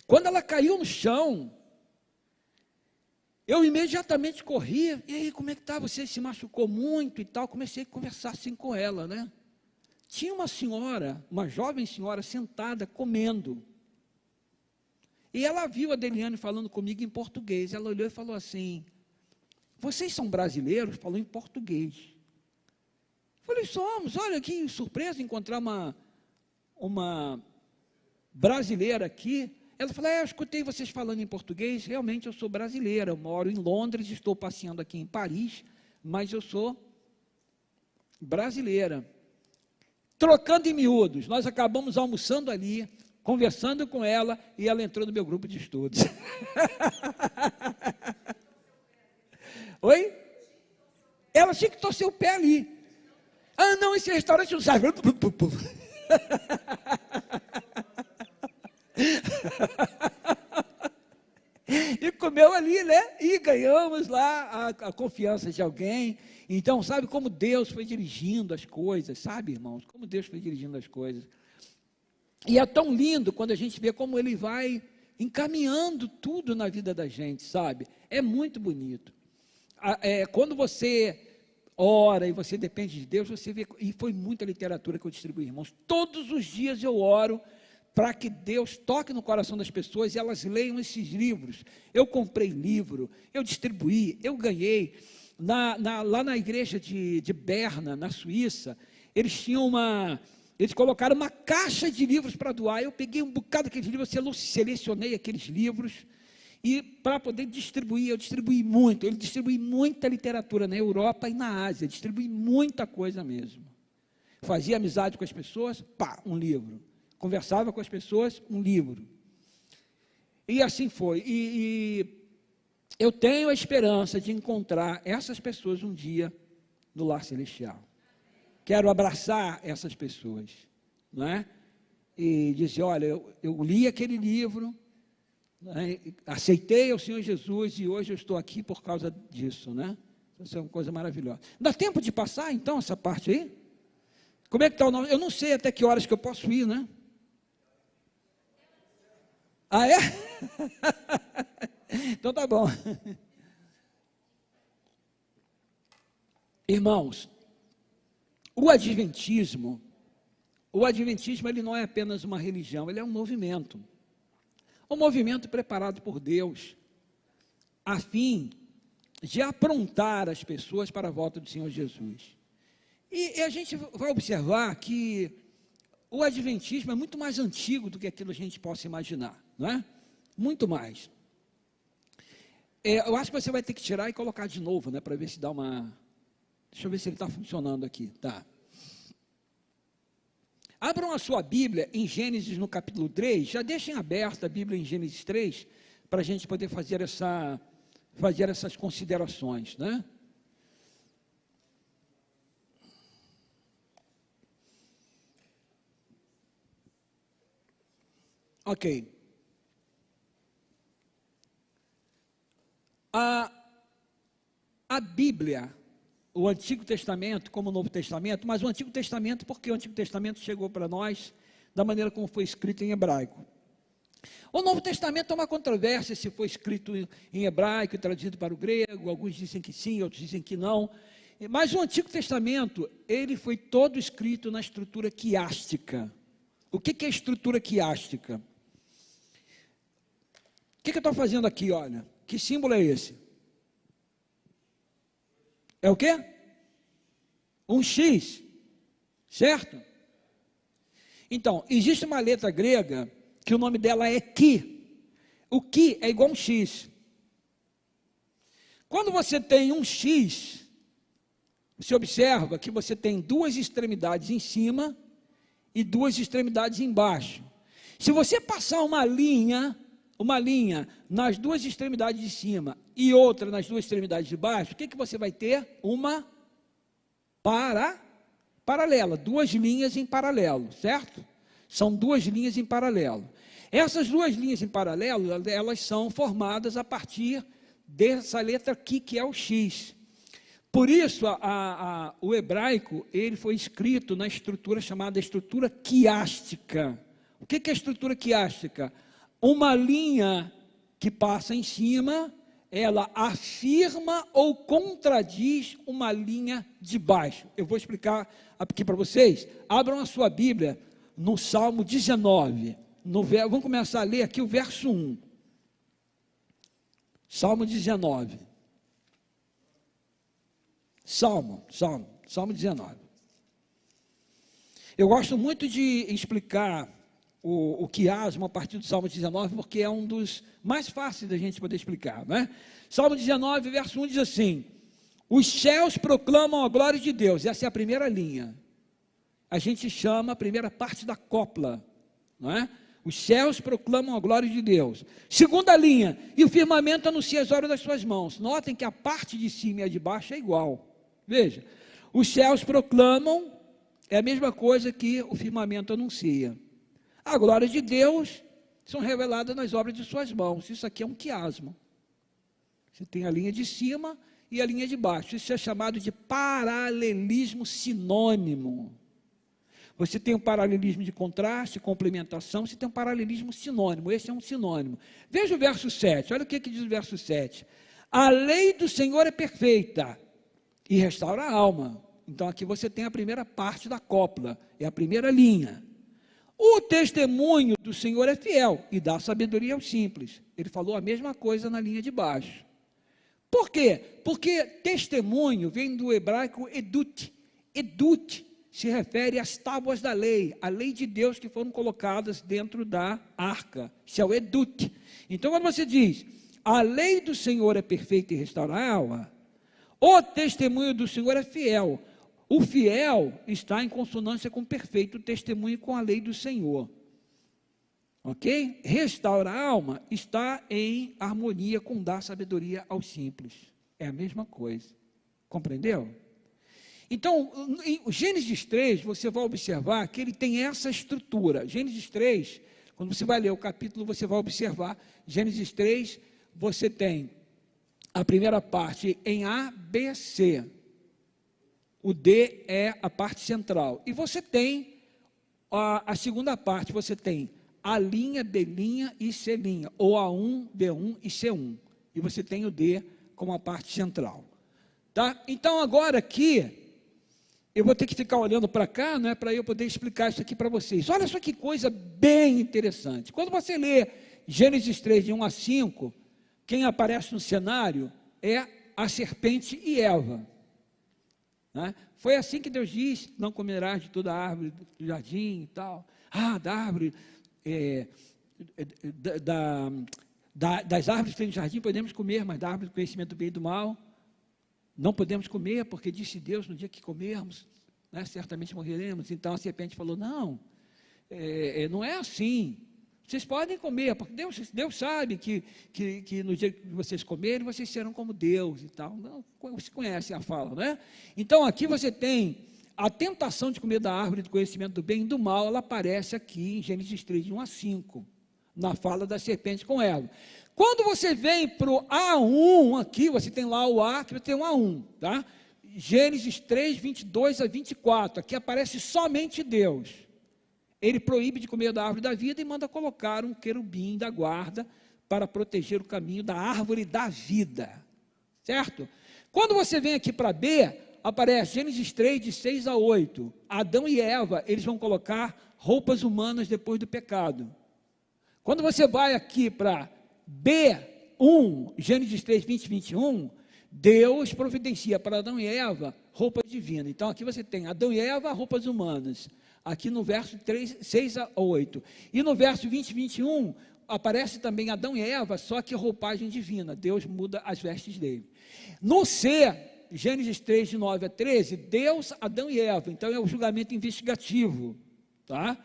Quando ela caiu no chão, eu imediatamente corri, e aí, como é que está? Você se machucou muito e tal, comecei a conversar assim com ela, né? Tinha uma senhora, uma jovem senhora, sentada, comendo. E ela viu a Deliane falando comigo em português, ela olhou e falou assim, vocês são brasileiros? Falou em português. Falei, somos, olha que surpresa encontrar uma brasileira aqui. Ela falou, eu escutei vocês falando em português, realmente eu sou brasileira, eu moro em Londres, estou passeando aqui em Paris, mas eu sou brasileira. Trocando em miúdos, nós acabamos almoçando ali, conversando com ela, e ela entrou no meu grupo de estudos. Oi? Ela tinha que torcer o pé ali. Ah, não, esse restaurante não serve. E comeu ali, né? E ganhamos lá a confiança de alguém. Então, sabe como Deus foi dirigindo as coisas, sabe, irmãos? Como Deus foi dirigindo as coisas. E é tão lindo quando a gente vê como Ele vai encaminhando tudo na vida da gente, sabe? É muito bonito. Quando você ora e você depende de Deus, você vê, e foi muita literatura que eu distribuí, irmãos, todos os dias eu oro para que Deus toque no coração das pessoas e elas leiam esses livros. Eu comprei livro, eu distribuí, eu ganhei, lá na igreja de Berna, na Suíça, eles colocaram uma caixa de livros para doar, eu peguei um bocado daqueles livros, eu selecionei aqueles livros, e para poder distribuir, eu distribuí muito, eu distribuí muita literatura na Europa e na Ásia, distribuí muita coisa mesmo. Fazia amizade com as pessoas, um livro. Conversava com as pessoas, um livro. E assim foi. E eu tenho a esperança de encontrar essas pessoas um dia no lar celestial. Quero abraçar essas pessoas, não é? E dizer, olha, eu li aquele livro, aceitei ao Senhor Jesus e hoje eu estou aqui por causa disso, né? Isso é uma coisa maravilhosa. Dá tempo de passar, então, essa parte aí? Como é que está o nome? Eu não sei até que horas que eu posso ir, né? Ah, é? Então tá bom. Irmãos, o adventismo ele não é apenas uma religião, ele é um movimento. Um movimento preparado por Deus, a fim de aprontar as pessoas para a volta do Senhor Jesus. E a gente vai observar que o adventismo é muito mais antigo do que aquilo que a gente possa imaginar, não é? Muito mais. Eu acho que você vai ter que tirar e colocar de novo, né, para ver se dá uma... Deixa eu ver se ele está funcionando aqui, tá. Abram a sua Bíblia em Gênesis no capítulo 3, já deixem aberta a Bíblia em Gênesis 3, para a gente poder fazer essas considerações, né? Ok. A Bíblia, o Antigo Testamento como o Novo Testamento, mas o Antigo Testamento, porque o Antigo Testamento chegou para nós da maneira como foi escrito em hebraico. O Novo Testamento é uma controvérsia se foi escrito em hebraico e traduzido para o grego, alguns dizem que sim, outros dizem que não, mas o Antigo Testamento, ele foi todo escrito na estrutura quiástica. O que é a estrutura quiástica? O que eu estou fazendo aqui, olha? Que símbolo é esse? É o quê? Um X, certo? Então, existe uma letra grega, que o nome dela é Ki. O Ki é igual a um X. Quando você tem um X, você observa que você tem duas extremidades em cima e duas extremidades embaixo. Se você passar uma linha nas duas extremidades de cima e outra nas duas extremidades de baixo, o que você vai ter? Uma paralela, duas linhas em paralelo, certo? São duas linhas em paralelo. Essas duas linhas em paralelo, elas são formadas a partir dessa letra aqui, que é o X. Por isso, o hebraico, ele foi escrito na estrutura chamada estrutura quiástica. O que é a estrutura quiástica? Uma linha que passa em cima, ela afirma ou contradiz uma linha de baixo. Eu vou explicar aqui para vocês. Abram a sua Bíblia no Salmo 19. Vamos começar a ler aqui o verso 1. Salmo 19. Salmo 19. Eu gosto muito de explicar o quiasmo a partir do Salmo 19, porque é um dos mais fáceis da gente poder explicar, né? Salmo 19, verso 1 diz assim: os céus proclamam a glória de Deus. Essa é a primeira linha. A gente chama a primeira parte da copla, não é? Os céus proclamam a glória de Deus. Segunda linha, e o firmamento anuncia as obras das suas mãos. Notem que a parte de cima e a de baixo é igual. Veja, os céus proclamam, é a mesma coisa que o firmamento anuncia. A glória de Deus são reveladas nas obras de suas mãos. Isso aqui é um quiasmo. Você tem a linha de cima e a linha de baixo. Isso é chamado de paralelismo sinônimo. Você tem um paralelismo de contraste, complementação, você tem um paralelismo sinônimo. Esse é um sinônimo. Veja o verso 7, olha o que diz o verso 7. A lei do Senhor é perfeita e restaura a alma. Então aqui você tem a primeira parte da copla, é a primeira linha. O testemunho do Senhor é fiel e dá sabedoria aos simples. Ele falou a mesma coisa na linha de baixo. Por quê? Porque testemunho vem do hebraico edut. Edut se refere às tábuas da lei, a lei de Deus que foram colocadas dentro da arca. Isso é o edut. Então, quando você diz, a lei do Senhor é perfeita e restaura a alma, o testemunho do Senhor é fiel. O fiel está em consonância com o perfeito testemunho com a lei do Senhor. Ok? Restaura a alma está em harmonia com dar sabedoria aos simples. É a mesma coisa. Compreendeu? Então, em Gênesis 3, você vai observar que ele tem essa estrutura. Gênesis 3, quando você vai ler o capítulo, você vai observar. Gênesis 3, você tem a primeira parte em A, B, C. O D é a parte central. E você tem a segunda parte, você tem A', B' e C', ou A1, B1 e C1. E você tem o D como a parte central. Tá? Então, agora aqui, eu vou ter que ficar olhando para cá, não é, para eu poder explicar isso aqui para vocês. Olha só que coisa bem interessante. Quando você lê Gênesis 3, de 1 a 5, quem aparece no cenário é a serpente e Eva. Né? Foi assim que Deus disse, não comerás de toda a árvore do jardim e tal. Da árvore, das árvores que tem no jardim podemos comer, mas da árvore do conhecimento do bem e do mal, não podemos comer, porque disse Deus, no dia que comermos, né, certamente morreremos. Então a serpente falou, não é assim. Vocês podem comer, porque Deus sabe que no dia que vocês comerem, vocês serão como Deus e tal. Não, você conhece a fala, né? Então, aqui você tem a tentação de comer da árvore do conhecimento do bem e do mal, ela aparece aqui em Gênesis 3, de 1 a 5, na fala da serpente com Eva. Quando você vem para o A1, aqui, você tem lá o A, que vai ter um A1, tá? Gênesis 3, 22 a 24, aqui aparece somente Deus. Ele proíbe de comer da árvore da vida e manda colocar um querubim da guarda para proteger o caminho da árvore da vida, certo? Quando você vem aqui para B, aparece Gênesis 3, de 6 a 8, Adão e Eva, eles vão colocar roupas humanas depois do pecado. Quando você vai aqui para B1, Gênesis 3, 20 e 21, Deus providencia para Adão e Eva roupa divina. Então aqui você tem Adão e Eva, roupas humanas. Aqui no verso 3, 6 a 8. E no verso 20 e 21, aparece também Adão e Eva, só que roupagem divina. Deus muda as vestes dele. No C, Gênesis 3, de 9 a 13, Deus, Adão e Eva. Então é o julgamento investigativo. tá?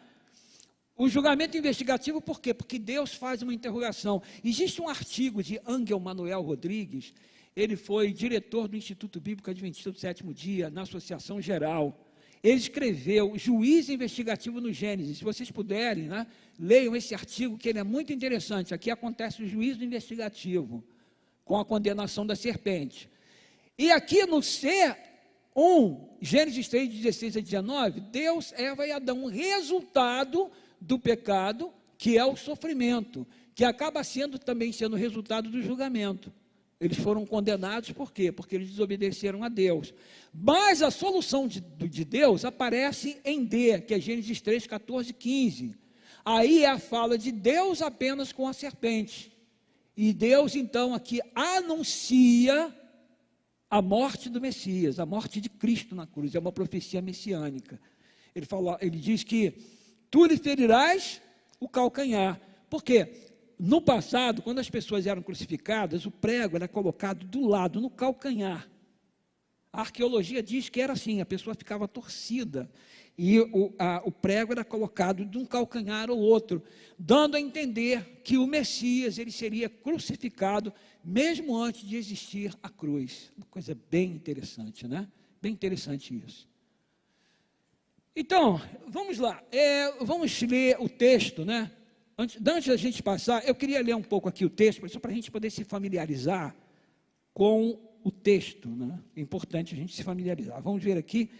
O julgamento investigativo, por quê? Porque Deus faz uma interrogação. Existe um artigo de Ángel Manuel Rodrigues, ele foi diretor do Instituto Bíblico Adventista do Sétimo Dia, na Associação Geral. Ele escreveu Juízo Investigativo no Gênesis. Se vocês puderem, né, leiam esse artigo, que ele é muito interessante. Aqui acontece o juízo investigativo, com a condenação da serpente. E aqui no C1, Gênesis 3, 16 a 19, Deus, Eva e Adão, resultado do pecado, que é o sofrimento, que acaba também sendo resultado do julgamento. Eles foram condenados por quê? Porque eles desobedeceram a Deus. Mas a solução de Deus aparece em D, que é Gênesis 3, 14, 15. Aí é a fala de Deus apenas com a serpente. E Deus, então, aqui anuncia a morte do Messias, a morte de Cristo na cruz. É uma profecia messiânica. Ele diz que tu lhe ferirás o calcanhar. Por quê? No passado, quando as pessoas eram crucificadas, o prego era colocado do lado, no calcanhar. A arqueologia diz que era assim, a pessoa ficava torcida, e o prego era colocado de um calcanhar ao outro, dando a entender que o Messias ele seria crucificado, mesmo antes de existir a cruz. Uma coisa bem interessante, né? Bem interessante isso. Então, vamos lá, vamos ler o texto, né? Antes da gente passar, eu queria ler um pouco aqui o texto, só para a gente poder se familiarizar com o texto, né? É importante a gente se familiarizar. Vamos ver aqui,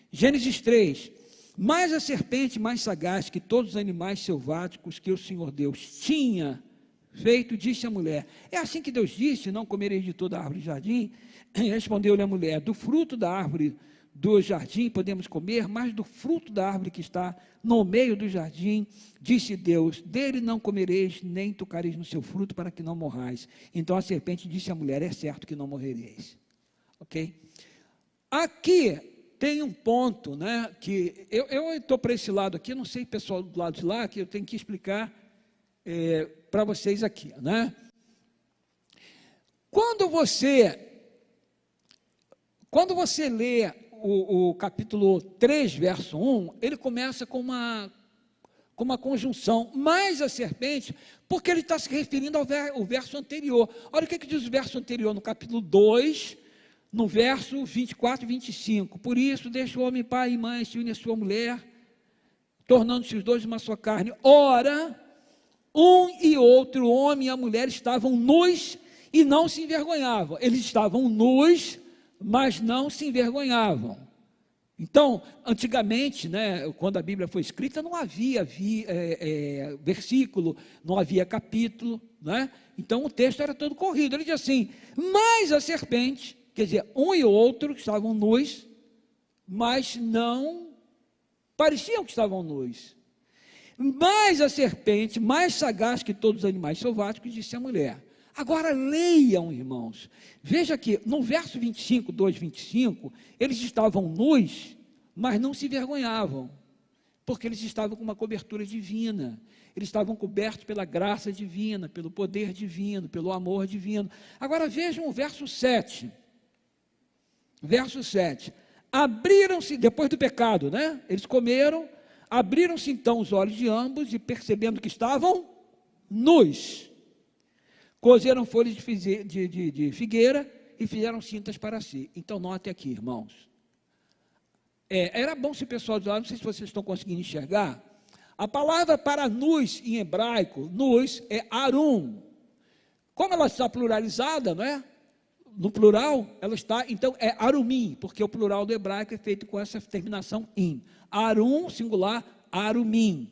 Gênesis 3. Mas a serpente mais sagaz que todos os animais selváticos que o Senhor Deus tinha feito, disse à mulher, é assim que Deus disse, não comereis de toda a árvore do jardim? Respondeu-lhe a mulher, do fruto da árvore do jardim podemos comer, mas do fruto da árvore que está no meio do jardim, disse Deus, dele não comereis, nem tocareis no seu fruto, para que não morrais. Então a serpente disse à mulher, é certo que não morrereis. Ok? Aqui tem um ponto, né, que eu estou para esse lado aqui, não sei pessoal do lado de lá, que eu tenho que explicar para vocês aqui, né? Quando você lê o capítulo 3, verso 1, ele começa com uma conjunção, mais a serpente, porque ele está se referindo ao verso anterior. Olha o que diz o verso anterior, no capítulo 2, no verso 24 e 25. Por isso, deixa o homem pai e mãe, se une a sua mulher, tornando-se os dois uma só carne. Ora, um e outro, o homem e a mulher, estavam nus e não se envergonhavam. Eles estavam nus, mas não se envergonhavam. Então, antigamente, né, quando a Bíblia foi escrita, não havia versículo, não havia capítulo, né? Então o texto era todo corrido. Ele diz assim, mas a serpente, quer dizer, um e outro estavam nus, mas não pareciam que estavam nus. Mas a serpente, mais sagaz que todos os animais selváticos, disse à mulher. Agora leiam, irmãos, veja que no verso 25, 2:25, eles estavam nus, mas não se envergonhavam, porque eles estavam com uma cobertura divina, eles estavam cobertos pela graça divina, pelo poder divino, pelo amor divino. Agora vejam o verso 7, abriram-se, depois do pecado, né? Eles comeram, abriram-se então os olhos de ambos e percebendo que estavam nus, cozeram folhas de figueira e fizeram cintas para si. Então, notem aqui, irmãos. Era bom se o pessoal de lá, não sei se vocês estão conseguindo enxergar, a palavra para nus em hebraico, nus, é arum. Como ela está pluralizada, não é? No plural, ela está, então, é arumim, porque o plural do hebraico é feito com essa terminação in. Arum, singular, arumim.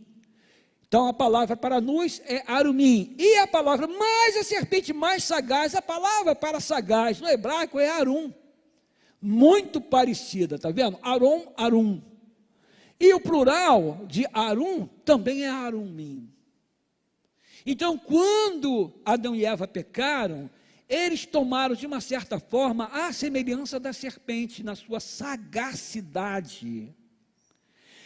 Então, a palavra para nus é arumim. E a palavra mais a serpente mais sagaz, a palavra para sagaz no hebraico é arum. Muito parecida, está vendo? Arum, arum. E o plural de arum também é arumim. Então, quando Adão e Eva pecaram, eles tomaram, de uma certa forma, a semelhança da serpente na sua sagacidade.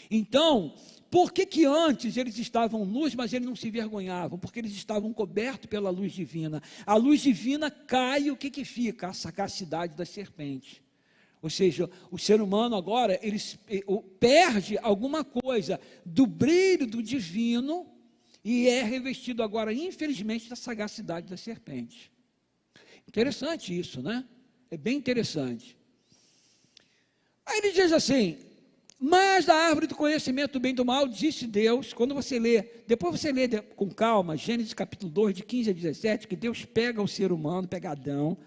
Então, por que antes eles estavam nus, mas eles não se envergonhavam? Porque eles estavam cobertos pela luz divina. A luz divina cai e o que fica? A sagacidade da serpente. Ou seja, o ser humano agora, ele perde alguma coisa do brilho do divino e é revestido agora, infelizmente, da sagacidade da serpente. Interessante isso, né? É bem interessante. Aí ele diz assim, mas da árvore do conhecimento do bem e do mal, disse Deus, quando você lê, depois você lê com calma, Gênesis capítulo 2, de 15 a 17, que Deus pega o ser humano, pega Adão,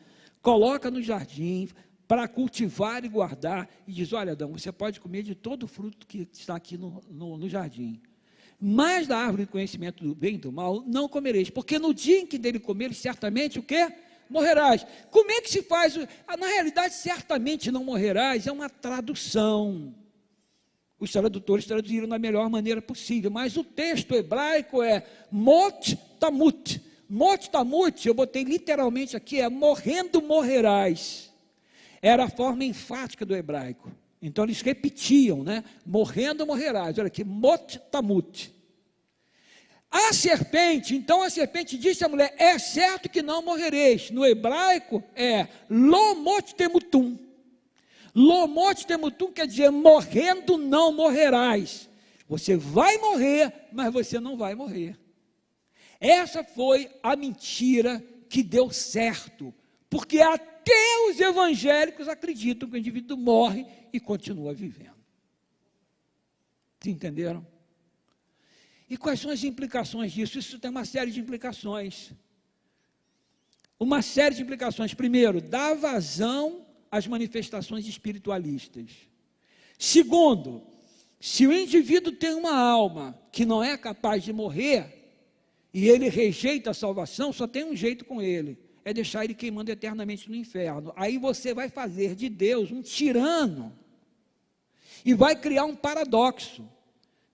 coloca no jardim para cultivar e guardar, e diz, olha Adão, você pode comer de todo o fruto que está aqui no jardim, mas da árvore do conhecimento do bem e do mal não comereis, porque no dia em que dele comeres, certamente o quê? Morrerás. Como é que se faz? Na realidade, certamente não morrerás, é uma tradução. Os tradutores traduziram da melhor maneira possível, mas o texto hebraico é mot tamut. Mot tamut, eu botei literalmente aqui, é morrendo morrerás. Era a forma enfática do hebraico. Então eles repetiam, né? Morrendo morrerás. Olha aqui, mot tamut. A serpente, então a serpente disse à mulher, é certo que não morrereis. No hebraico é lo mot temutum. Lo mot temutum quer dizer, morrendo não morrerás. Você vai morrer, mas você não vai morrer. Essa foi a mentira que deu certo, porque até os evangélicos acreditam que o indivíduo morre e continua vivendo. Entenderam? E quais são as implicações disso? Isso tem uma série de implicações. Uma série de implicações. Primeiro, dá vazão às manifestações espiritualistas. Segundo, se o indivíduo tem uma alma que não é capaz de morrer, e ele rejeita a salvação, só tem um jeito com ele, é deixar ele queimando eternamente no inferno. Aí você vai fazer de Deus um tirano, e vai criar um paradoxo,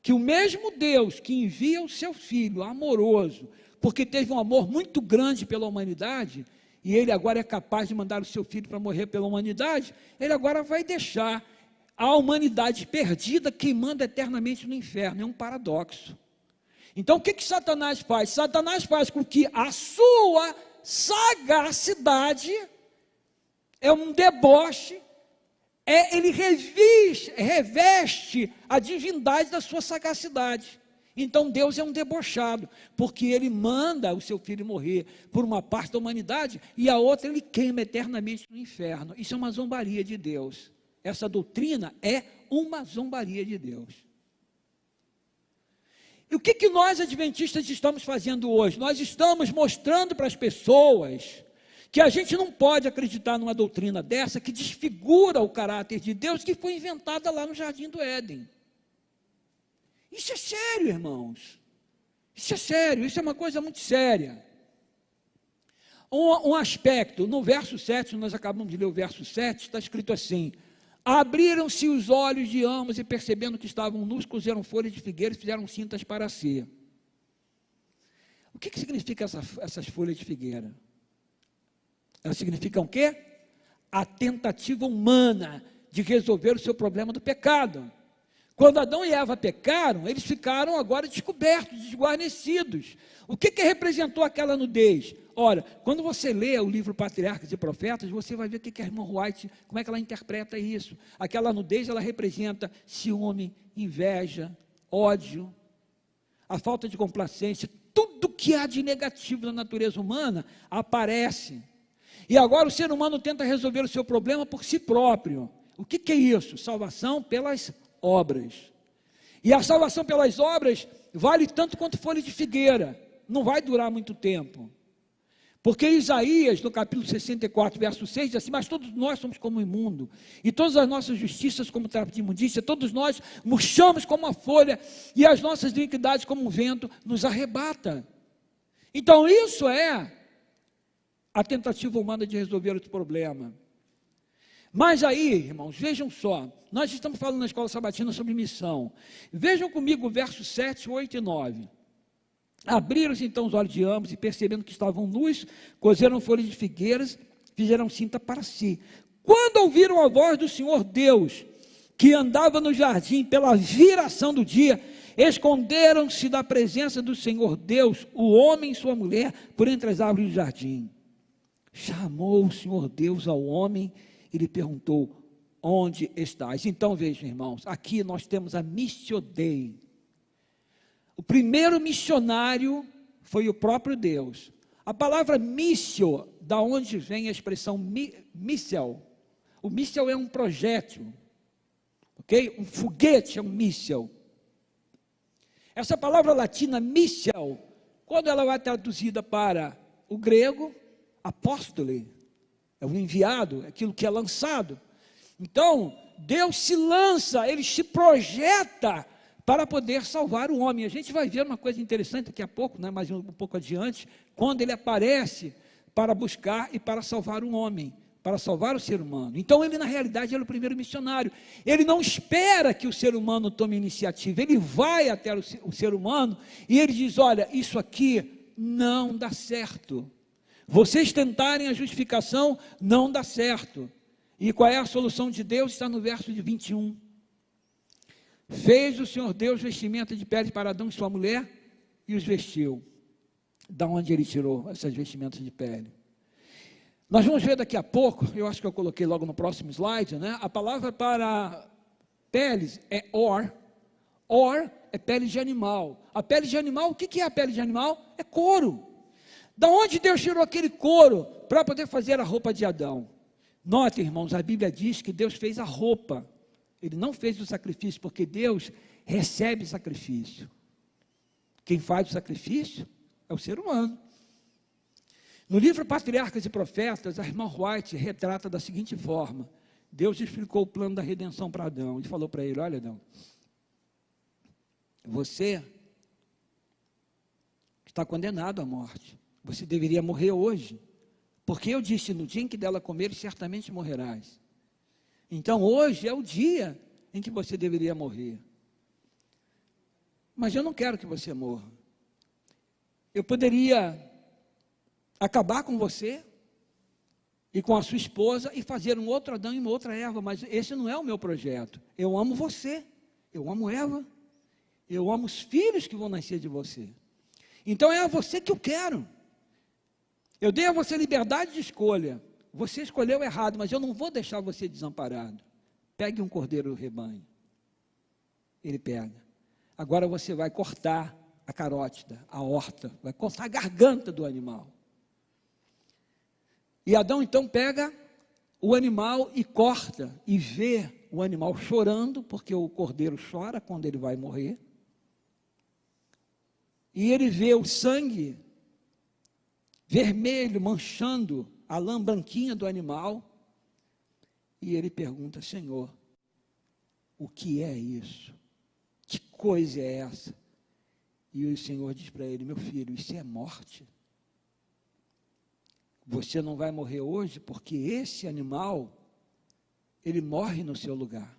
que o mesmo Deus que envia o seu Filho amoroso, porque teve um amor muito grande pela humanidade, e ele agora é capaz de mandar o seu Filho para morrer pela humanidade, ele agora vai deixar a humanidade perdida queimando eternamente no inferno. É um paradoxo. Então o que Satanás faz? Satanás faz com que a sua sagacidade é um deboche, ele reveste a divindade da sua sagacidade. Então Deus é um debochado, porque ele manda o seu filho morrer por uma parte da humanidade, e a outra ele queima eternamente no inferno. Isso é uma zombaria de Deus. Essa doutrina é uma zombaria de Deus. E o que nós adventistas estamos fazendo hoje? Nós estamos mostrando para as pessoas que a gente não pode acreditar numa doutrina dessa, que desfigura o caráter de Deus, que foi inventada lá no Jardim do Éden. Isso é sério, irmãos. Isso é sério, isso é uma coisa muito séria. Um aspecto, no verso 7, nós acabamos de ler o verso 7, está escrito assim: abriram-se os olhos de ambos e, percebendo que estavam nus, cozeram folhas de figueira e fizeram cintas para si. O que significa essas folhas de figueira? Elas significam o quê? A tentativa humana de resolver o seu problema do pecado. Quando Adão e Eva pecaram, eles ficaram agora descobertos, desguarnecidos. O que representou aquela nudez? Ora, quando você lê o livro Patriarcas e Profetas, você vai ver o que a irmã White, como é que ela interpreta isso. Aquela nudez, ela representa ciúme, inveja, ódio, a falta de complacência, tudo que há de negativo na natureza humana aparece. E agora o ser humano tenta resolver o seu problema por si próprio. O que é isso? Salvação pelas obras. E a salvação pelas obras vale tanto quanto folha de figueira. Não vai durar muito tempo. Porque Isaías, no capítulo 64, verso 6, diz assim: mas todos nós somos como imundo, e todas as nossas justiças como trapo de imundícia, todos nós murchamos como uma folha, e as nossas iniquidades como um vento nos arrebata. Então isso é a tentativa humana de resolver o problema. Mas aí, irmãos, vejam só, nós estamos falando na Escola Sabatina sobre missão. Vejam comigo o verso 7, 8 e 9. Abriram-se então os olhos de ambos e, percebendo que estavam nus, cozeram folhas de figueiras, fizeram cinta para si. Quando ouviram a voz do Senhor Deus, que andava no jardim pela viração do dia, esconderam-se da presença do Senhor Deus, o homem e sua mulher, por entre as árvores do jardim. Chamou o Senhor Deus ao homem e lhe perguntou: onde estás. Então vejam, irmãos, aqui nós temos a Missio Dei. O primeiro missionário foi o próprio Deus. A palavra missio, da onde vem a expressão míssel. O míssel é um projétil, ok? Um foguete é um míssel. Essa palavra latina, missel, quando ela vai traduzida para o grego, apóstole, é o enviado, é aquilo que é lançado. Então, Deus se lança, Ele se projeta para poder salvar o homem. A gente vai ver uma coisa interessante daqui a pouco, né, mais um pouco adiante, quando Ele aparece para buscar e para salvar o homem, para salvar o ser humano. Então, Ele na realidade era o primeiro missionário. Ele não espera que o ser humano tome iniciativa, Ele vai até o ser humano e Ele diz, olha, isso aqui não dá certo. Vocês tentarem a justificação, não dá certo. E qual é a solução de Deus? Está no verso de 21. Fez o Senhor Deus vestimenta de pele para Adão e sua mulher e os vestiu. Da onde Ele tirou essas vestimentas de pele? Nós vamos ver daqui a pouco, eu acho que eu coloquei logo no próximo slide, né? A palavra para peles é or. Or é pele de animal. A pele de animal, o que é a pele de animal? É couro. Da onde Deus tirou aquele couro para poder fazer a roupa de Adão? Note, irmãos, a Bíblia diz que Deus fez a roupa. Ele não fez o sacrifício, porque Deus recebe sacrifício. Quem faz o sacrifício é o ser humano. No livro Patriarcas e Profetas, a irmã White retrata da seguinte forma: Deus explicou o plano da redenção para Adão. Ele falou para ele, olha Adão, você está condenado à morte. Você deveria morrer hoje. Porque eu disse, no dia em que dela comeres, certamente morrerás. Então, hoje é o dia em que você deveria morrer. Mas eu não quero que você morra. Eu poderia acabar com você e com a sua esposa e fazer um outro Adão e uma outra Eva, mas esse não é o meu projeto. Eu amo você, eu amo Eva, eu amo os filhos que vão nascer de você. Então, é a você que eu quero. Eu dei a você liberdade de escolha. Você escolheu errado, mas eu não vou deixar você desamparado. Pegue um cordeiro do rebanho. Ele pega. Agora você vai cortar a carótida, a horta, vai cortar a garganta do animal. E Adão então pega o animal e corta, e vê o animal chorando, porque o cordeiro chora quando ele vai morrer. E ele vê o sangue vermelho, manchando a lã branquinha do animal, e ele pergunta, Senhor, o que é isso? Que coisa é essa? E o Senhor diz para ele, meu filho, isso é morte. Você não vai morrer hoje, porque esse animal, ele morre no seu lugar.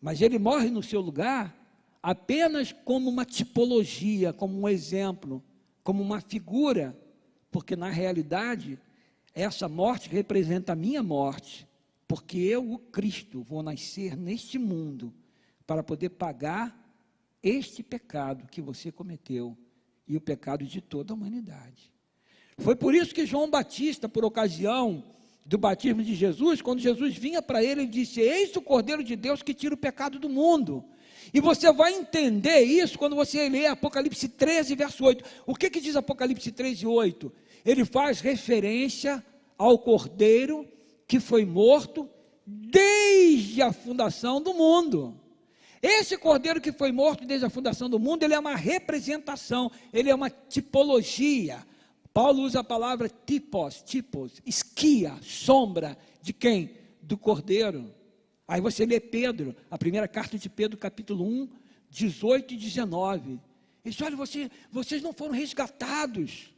Mas ele morre no seu lugar apenas como uma tipologia, como um exemplo, como uma figura, porque na realidade, essa morte representa a minha morte, porque eu, o Cristo, vou nascer neste mundo para poder pagar este pecado que você cometeu e o pecado de toda a humanidade. Foi por isso que João Batista, por ocasião do batismo de Jesus, quando Jesus vinha para ele, ele disse, eis o Cordeiro de Deus que tira o pecado do mundo. E você vai entender isso quando você lê Apocalipse 13, verso 8. O que diz Apocalipse 13, 8? Ele faz referência ao Cordeiro que foi morto desde a fundação do mundo. Esse Cordeiro que foi morto desde a fundação do mundo, ele é uma representação, ele é uma tipologia. Paulo usa a palavra tipos, esquia, sombra, de quem? Do Cordeiro. Aí você lê Pedro, a primeira carta de Pedro, capítulo 1, 18 e 19. Ele diz, olha, vocês não foram resgatados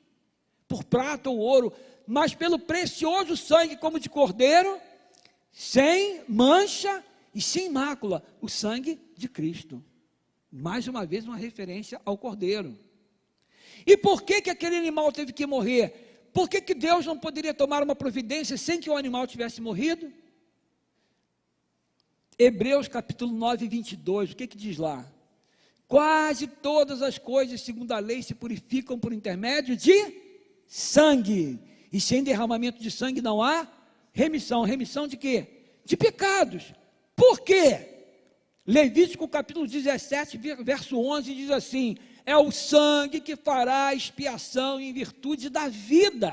por prata ou ouro, mas pelo precioso sangue como de cordeiro, sem mancha e sem mácula, o sangue de Cristo. Mais uma vez uma referência ao cordeiro. E por que aquele animal teve que morrer? Por que Deus não poderia tomar uma providência sem que o animal tivesse morrido? Hebreus capítulo 9, 22, o que diz lá? Quase todas as coisas, segundo a lei, se purificam por intermédio de sangue. E sem derramamento de sangue não há remissão. Remissão de quê? de pecados. Por quê? Levítico capítulo 17, verso 11, diz assim: é o sangue que fará expiação em virtude da vida.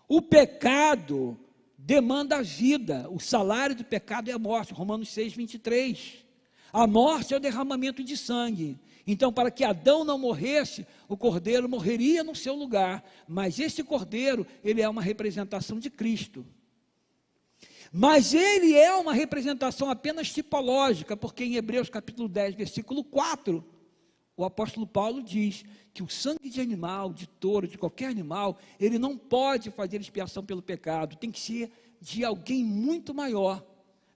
O pecado demanda a vida, o salário do pecado é a morte, Romanos 6, 23. A morte é o derramamento de sangue. Então, para que Adão não morresse, o cordeiro morreria no seu lugar, mas esse cordeiro, ele é uma representação de Cristo. Mas ele é uma representação apenas tipológica, porque em Hebreus capítulo 10, versículo 4, o apóstolo Paulo diz que o sangue de animal, de touro, de qualquer animal, ele não pode fazer expiação pelo pecado, tem que ser de alguém muito maior,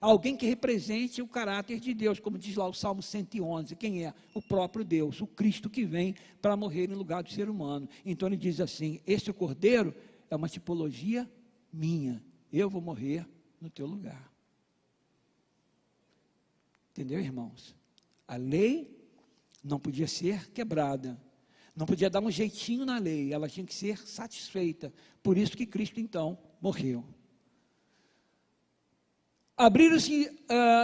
alguém que represente o caráter de Deus, como diz lá o Salmo 111, quem é? O próprio Deus, o Cristo que vem para morrer em lugar do ser humano. Então ele diz assim: esse cordeiro é uma tipologia minha, eu vou morrer no teu lugar. Entendeu, irmãos? A lei não podia ser quebrada, não podia dar um jeitinho na lei, ela tinha que ser satisfeita, por isso que Cristo então morreu. Abriram-se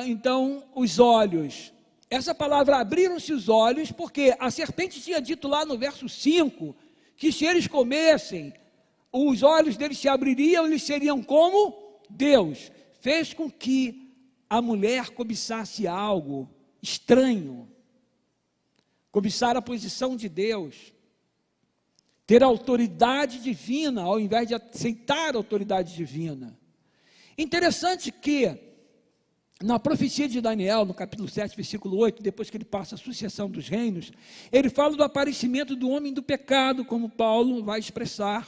então os olhos. Essa palavra abriram-se os olhos, porque a serpente tinha dito lá no verso 5, que se eles comessem, os olhos deles se abririam, eles seriam como Deus. Fez com que a mulher cobiçasse algo estranho, cobiçar a posição de Deus, ter autoridade divina, ao invés de aceitar a autoridade divina. Interessante que, na profecia de Daniel, no capítulo 7, versículo 8, depois que ele passa a sucessão dos reinos, ele fala do aparecimento do homem do pecado, como Paulo vai expressar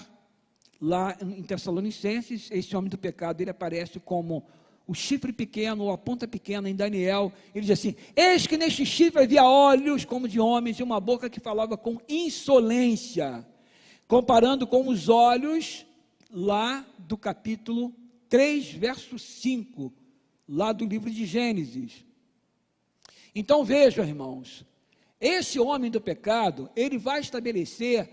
lá em Tessalonicenses. Esse homem do pecado, ele aparece como o chifre pequeno, ou a ponta pequena em Daniel. Ele diz assim: eis que neste chifre havia olhos como de homens, e uma boca que falava com insolência, comparando com os olhos lá do capítulo 3, verso 5, lá do livro de Gênesis. Então vejam, irmãos, esse homem do pecado, ele vai estabelecer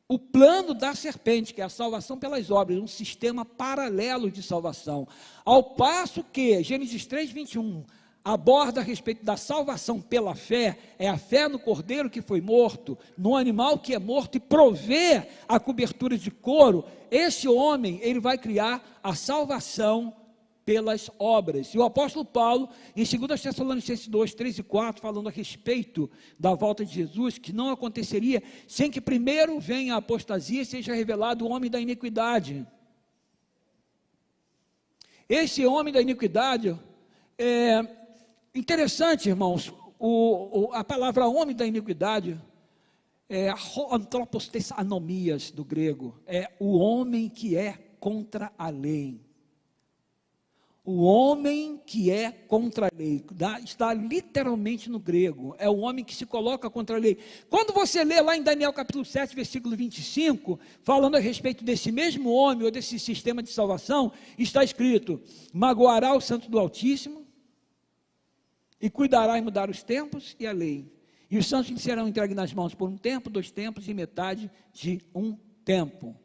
o plano da serpente, que é a salvação pelas obras, um sistema paralelo de salvação, ao passo que Gênesis 3, 21, aborda a respeito da salvação pela fé, é a fé no cordeiro que foi morto, no animal que é morto, e provê a cobertura de couro. Esse homem, ele vai criar a salvação pelas obras. E o apóstolo Paulo, em 2 Tessalonicenses 2, 3 e 4, falando a respeito da volta de Jesus, que não aconteceria sem que primeiro venha a apostasia e seja revelado o homem da iniquidade. Esse homem da iniquidade, interessante, irmãos, a palavra homem da iniquidade é antropos tes anomias do grego, é o homem que é contra a lei. O homem que é contra a lei, está literalmente no grego, é o homem que se coloca contra a lei. Quando você lê lá em Daniel capítulo 7, versículo 25, falando a respeito desse mesmo homem, ou desse sistema de salvação, está escrito: magoará o santo do Altíssimo, e cuidará em mudar os tempos e a lei. E os santos lhe serão entregues nas mãos por um tempo, 2 tempos e metade de um tempo.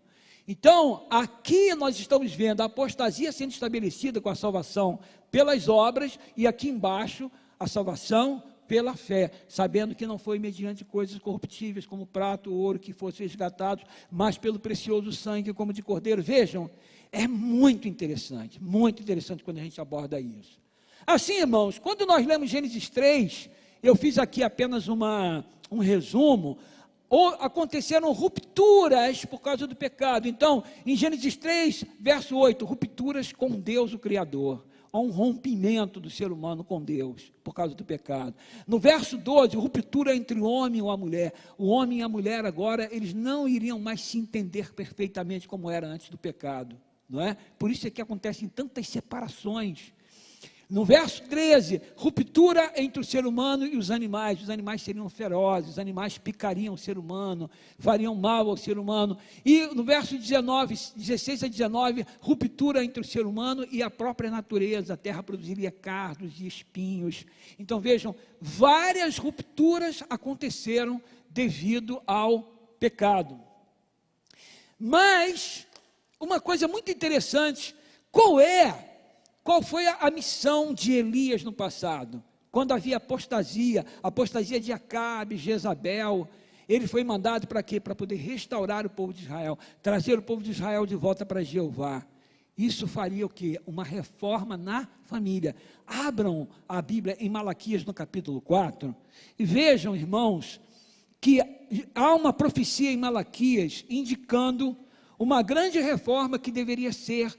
Então, aqui nós estamos vendo a apostasia sendo estabelecida com a salvação pelas obras, e aqui embaixo a salvação pela fé, sabendo que não foi mediante coisas corruptíveis como prata ou ouro que fossem resgatados, mas pelo precioso sangue como de cordeiro. Vejam, é muito interessante quando a gente aborda isso. Assim, irmãos, quando nós lemos Gênesis 3, eu fiz aqui apenas um resumo. Aconteceram rupturas por causa do pecado. Então, em Gênesis 3, verso 8, rupturas com Deus, o Criador. Há um rompimento do ser humano com Deus, por causa do pecado. No verso 12, ruptura entre o homem e a mulher. O homem e a mulher agora, eles não iriam mais se entender perfeitamente como era antes do pecado, não é? Por isso é que acontecem tantas separações. No verso 13, ruptura entre o ser humano e os animais seriam ferozes, os animais picariam o ser humano, fariam mal ao ser humano. E no verso 16 a 19, ruptura entre o ser humano e a própria natureza, a terra produziria cardos e espinhos. Então vejam, várias rupturas aconteceram devido ao pecado. Mas uma coisa muito interessante, qual foi a missão de Elias no passado? Quando havia apostasia de Acabe, Jezabel, ele foi mandado para quê? Para poder restaurar o povo de Israel, trazer o povo de Israel de volta para Jeová. Isso faria o quê? Uma reforma na família. Abram a Bíblia em Malaquias no capítulo 4 e vejam, irmãos, que há uma profecia em Malaquias indicando uma grande reforma que deveria ser,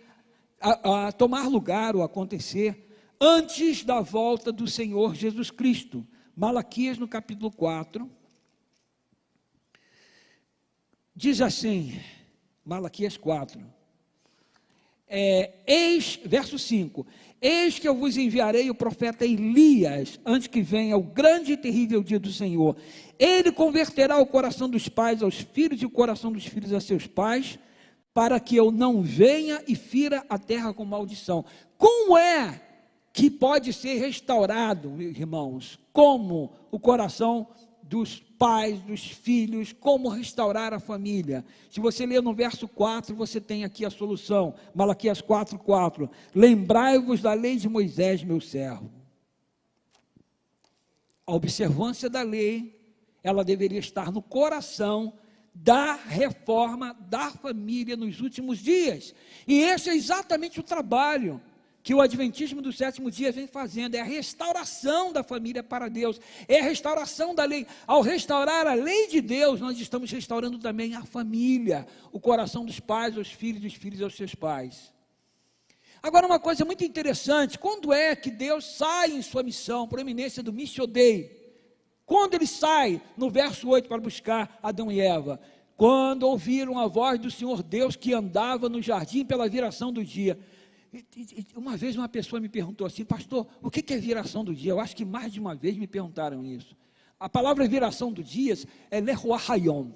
a tomar lugar ou acontecer antes da volta do Senhor Jesus Cristo. Malaquias no capítulo 4, diz assim, Malaquias 4, verso 5, eis que eu vos enviarei o profeta Elias, antes que venha o grande e terrível dia do Senhor. Ele converterá o coração dos pais aos filhos e o coração dos filhos a seus pais, para que eu não venha e fira a terra com maldição. Como é que pode ser restaurado, irmãos? Como o coração dos pais, dos filhos, como restaurar a família? Se você ler no verso 4, você tem aqui a solução, Malaquias 4:4, lembrai-vos da lei de Moisés, meu servo. A observância da lei, ela deveria estar no coração da reforma da família nos últimos dias, e esse é exatamente o trabalho que o Adventismo do sétimo dia vem fazendo, é a restauração da família para Deus, é a restauração da lei. Ao restaurar a lei de Deus, nós estamos restaurando também a família, o coração dos pais, dos filhos aos seus pais. Agora, uma coisa muito interessante, quando é que Deus sai em sua missão, proeminência do Missio Dei? Quando ele sai, no verso 8, para buscar Adão e Eva? Quando ouviram a voz do Senhor Deus que andava no jardim pela viração do dia. Uma vez uma pessoa me perguntou assim, pastor, o que é viração do dia? Eu acho que mais de uma vez me perguntaram isso. A palavra viração do dia é lehuá hayom.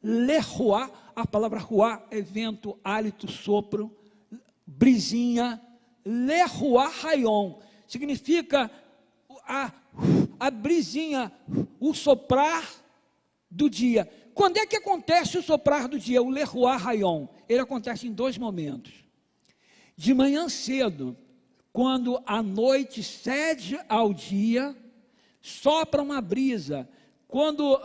Lehuá, a palavra ruá é vento, hálito, sopro, brisinha. Lehuá hayom significa a brisinha, o soprar do dia. Quando é que acontece o soprar do dia? O lehuá hayom, ele acontece em dois momentos. De manhã cedo, quando a noite cede ao dia, sopra uma brisa. Quando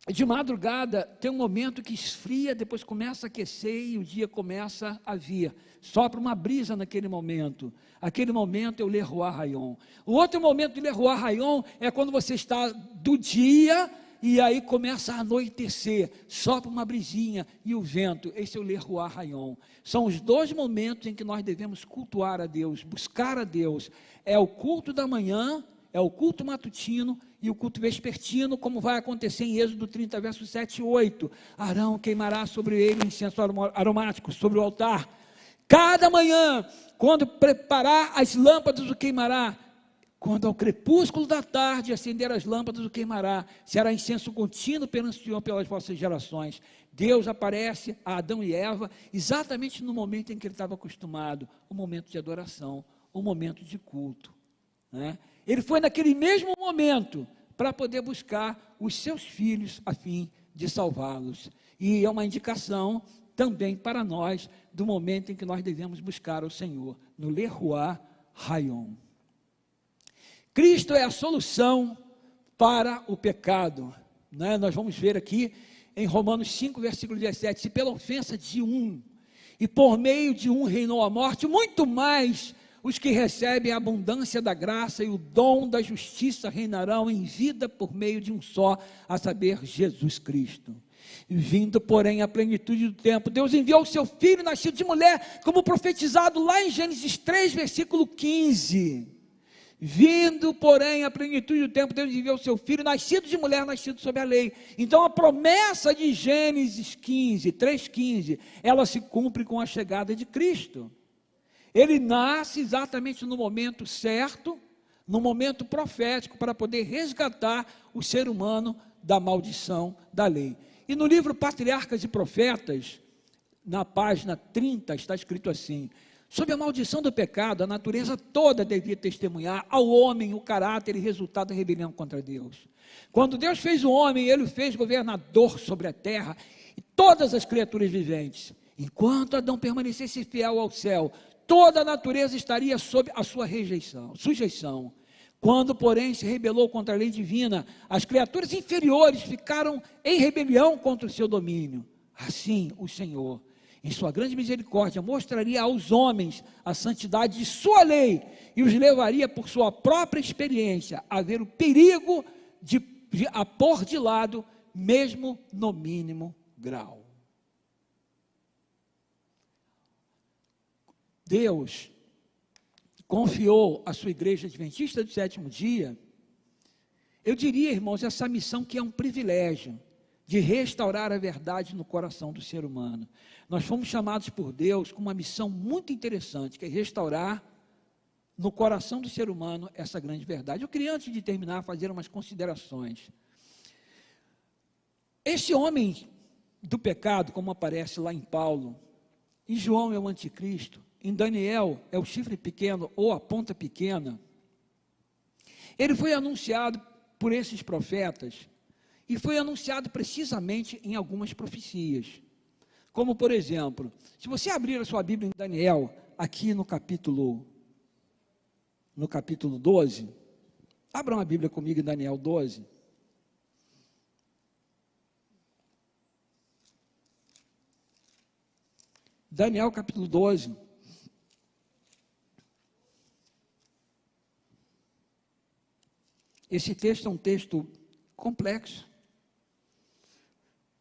de madrugada tem um momento que esfria, depois começa a aquecer e o dia começa a vir. Sopra uma brisa naquele momento. Aquele momento é o lehuá hayom. O outro momento do lehuá hayom é quando você está do dia e aí começa a anoitecer, sopra uma brisinha e o vento. Esse é o lehuá hayom. São os dois momentos em que nós devemos cultuar a Deus, buscar a Deus. É o culto da manhã, é o culto matutino e o culto vespertino, como vai acontecer em Êxodo 30, versos 7 e 8. Arão queimará sobre ele incenso aromático, sobre o altar. Cada manhã, quando preparar as lâmpadas, o queimará. Quando ao crepúsculo da tarde acender as lâmpadas, o queimará. Será incenso contínuo pelo Senhor pelas vossas gerações. Deus aparece a Adão e Eva exatamente no momento em que ele estava acostumado, o momento de adoração, o momento de culto, né? Ele foi naquele mesmo momento para poder buscar os seus filhos a fim de salvá-los. E é uma indicação também para nós do momento em que nós devemos buscar o Senhor, no lehuá hayom. Cristo é a solução para o pecado, né? Nós vamos ver aqui em Romanos 5, versículo 17, se pela ofensa de um, e por meio de um reinou a morte, muito mais os que recebem a abundância da graça e o dom da justiça reinarão em vida por meio de um só, a saber, Jesus Cristo. Vindo, porém, à plenitude do tempo, Deus enviou o seu Filho, nascido de mulher, como profetizado lá em Gênesis 3, versículo 15. Vindo, porém, à plenitude do tempo, Deus enviou o seu Filho, nascido de mulher, nascido sob a lei. Então, a promessa de Gênesis 15, 3,15, ela se cumpre com a chegada de Cristo. Ele nasce exatamente no momento certo, no momento profético, para poder resgatar o ser humano da maldição da lei. E no livro Patriarcas e Profetas, na página 30, está escrito assim: sob a maldição do pecado, a natureza toda devia testemunhar ao homem o caráter e resultado da rebelião contra Deus. Quando Deus fez o homem, ele o fez governador sobre a terra, e todas as criaturas viventes. Enquanto Adão permanecesse fiel ao céu, toda a natureza estaria sob a sua sujeição. Quando, porém, se rebelou contra a lei divina, as criaturas inferiores ficaram em rebelião contra o seu domínio. Assim, o Senhor, em sua grande misericórdia, mostraria aos homens a santidade de sua lei e os levaria, por sua própria experiência, a ver o perigo de a pôr de lado, mesmo no mínimo grau. Deus confiou à sua igreja adventista do sétimo dia, eu diria, irmãos, essa missão que é um privilégio, de restaurar a verdade no coração do ser humano. Nós fomos chamados por Deus com uma missão muito interessante, que é restaurar no coração do ser humano essa grande verdade. Eu queria, antes de terminar, fazer umas considerações. Esse homem do pecado, como aparece lá em Paulo, em João é o anticristo, em Daniel é o chifre pequeno ou a ponta pequena, ele foi anunciado por esses profetas, e foi anunciado precisamente em algumas profecias, como por exemplo, se você abrir a sua Bíblia em Daniel, aqui no capítulo 12, abra uma Bíblia comigo em Daniel 12, Daniel capítulo 12, esse texto é um texto complexo,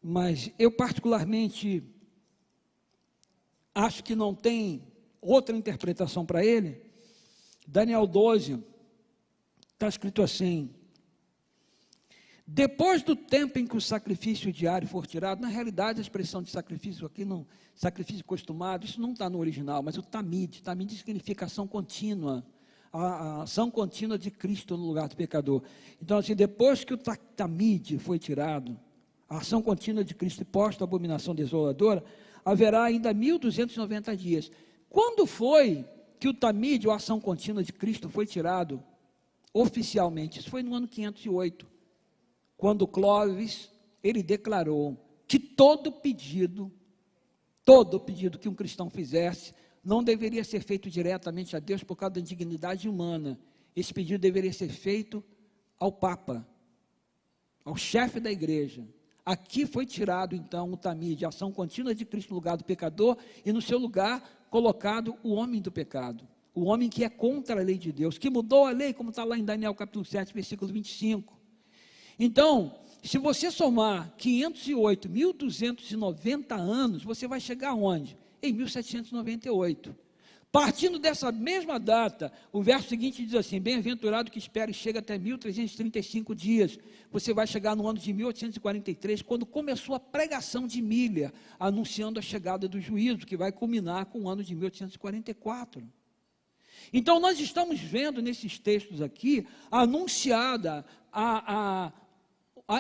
mas eu particularmente acho que não tem outra interpretação para ele. Daniel 12, está escrito assim: depois do tempo em que o sacrifício diário for tirado, na realidade a expressão de sacrifício aqui, não, sacrifício costumado, isso não está no original, mas o tamid significa ação contínua, a ação contínua de Cristo no lugar do pecador. Então assim, depois que o tamid foi tirado, a ação contínua de Cristo posta a abominação desoladora, haverá ainda 1290 dias. Quando foi que o tamid, ou a ação contínua de Cristo, foi tirado oficialmente? Isso foi no ano 508, quando Clóvis, ele declarou que todo pedido que um cristão fizesse, não deveria ser feito diretamente a Deus por causa da dignidade humana. Esse pedido deveria ser feito ao Papa, ao chefe da igreja. Aqui foi tirado, então, o tamid, a ação contínua de Cristo no lugar do pecador, e no seu lugar colocado o homem do pecado, o homem que é contra a lei de Deus, que mudou a lei, como está lá em Daniel capítulo 7, versículo 25. Então, se você somar 508, 1290 anos, você vai chegar aonde? Em 1798. Partindo dessa mesma data, o verso seguinte diz assim: bem-aventurado que espera e chega até 1335 dias. Você vai chegar no ano de 1843, quando começou a pregação de Mília, anunciando a chegada do juízo, que vai culminar com o ano de 1844. Então, nós estamos vendo nesses textos aqui, anunciada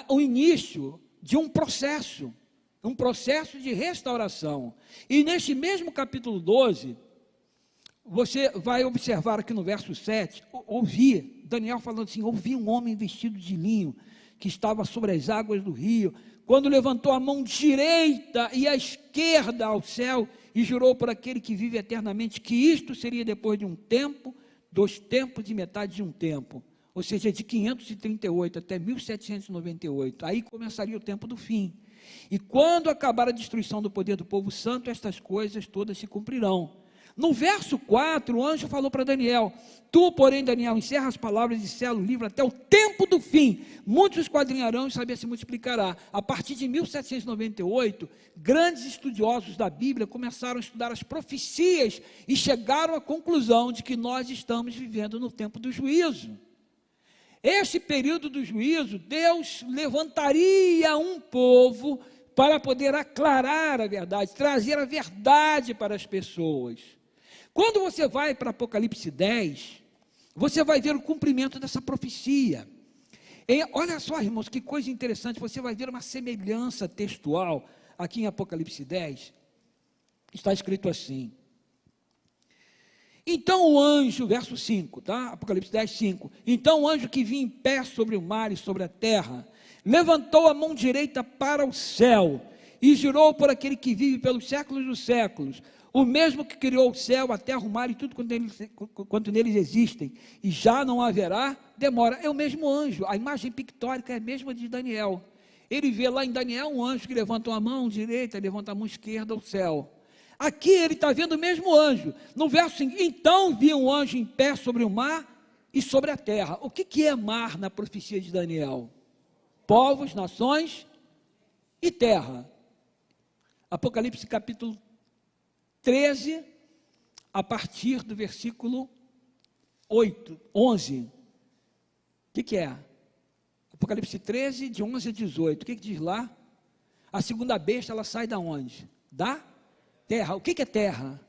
o início de um processo de restauração. E neste mesmo capítulo 12, você vai observar aqui no verso 7, Daniel falando assim: ouvi um homem vestido de linho, que estava sobre as águas do rio, quando levantou a mão direita e a esquerda ao céu, e jurou por aquele que vive eternamente, que isto seria depois de um tempo, 2 tempos e metade de um tempo, ou seja, de 538 até 1798, aí começaria o tempo do fim. E quando acabar a destruição do poder do povo santo, estas coisas todas se cumprirão. No verso 4, o anjo falou para Daniel: tu, porém, Daniel, encerra as palavras e sela o livro até o tempo do fim. Muitos esquadrinharão e saber se multiplicará. A partir de 1798, grandes estudiosos da Bíblia começaram a estudar as profecias e chegaram à conclusão de que nós estamos vivendo no tempo do juízo. Esse período do juízo, Deus levantaria um povo para poder aclarar a verdade, trazer a verdade para as pessoas. Quando você vai para Apocalipse 10, você vai ver o cumprimento dessa profecia. Olha só, irmãos, que coisa interessante, você vai ver uma semelhança textual aqui em Apocalipse 10. Está escrito assim: então o anjo, verso 5, tá? Apocalipse 10, 5. Então o anjo que vinha em pé sobre o mar e sobre a terra, levantou a mão direita para o céu, e jurou por aquele que vive pelos séculos dos séculos, o mesmo que criou o céu, a terra, o mar e tudo quanto neles existem, e já não haverá demora. É o mesmo anjo, a imagem pictórica é a mesma de Daniel. Ele vê lá em Daniel um anjo que levanta uma mão direita, levanta a mão esquerda ao céu. Aqui ele está vendo o mesmo anjo. No verso 5, então vi um anjo em pé sobre o mar e sobre a terra. O que é mar na profecia de Daniel? Povos, nações e terra. Apocalipse capítulo 13, a partir do versículo 11. O que é? Apocalipse 13, de 11 a 18. O que diz lá? A segunda besta, ela sai da onde? Da terra. O que é terra?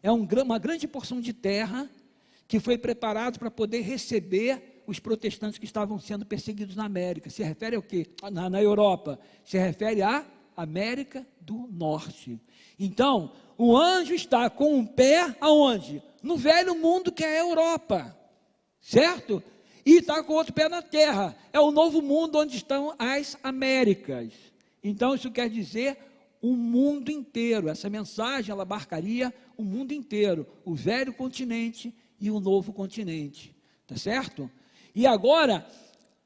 É uma grande porção de terra que foi preparado para poder receber os protestantes que estavam sendo perseguidos na América. Se refere ao quê? Na Europa. Se refere à América do Norte. Então, o anjo está com um pé aonde? No velho mundo, que é a Europa. Certo? E está com o outro pé na terra. É o novo mundo onde estão as Américas. Então, isso quer dizer o mundo inteiro. Essa mensagem, ela abarcaria o mundo inteiro. O velho continente e o novo continente. Tá certo? E agora,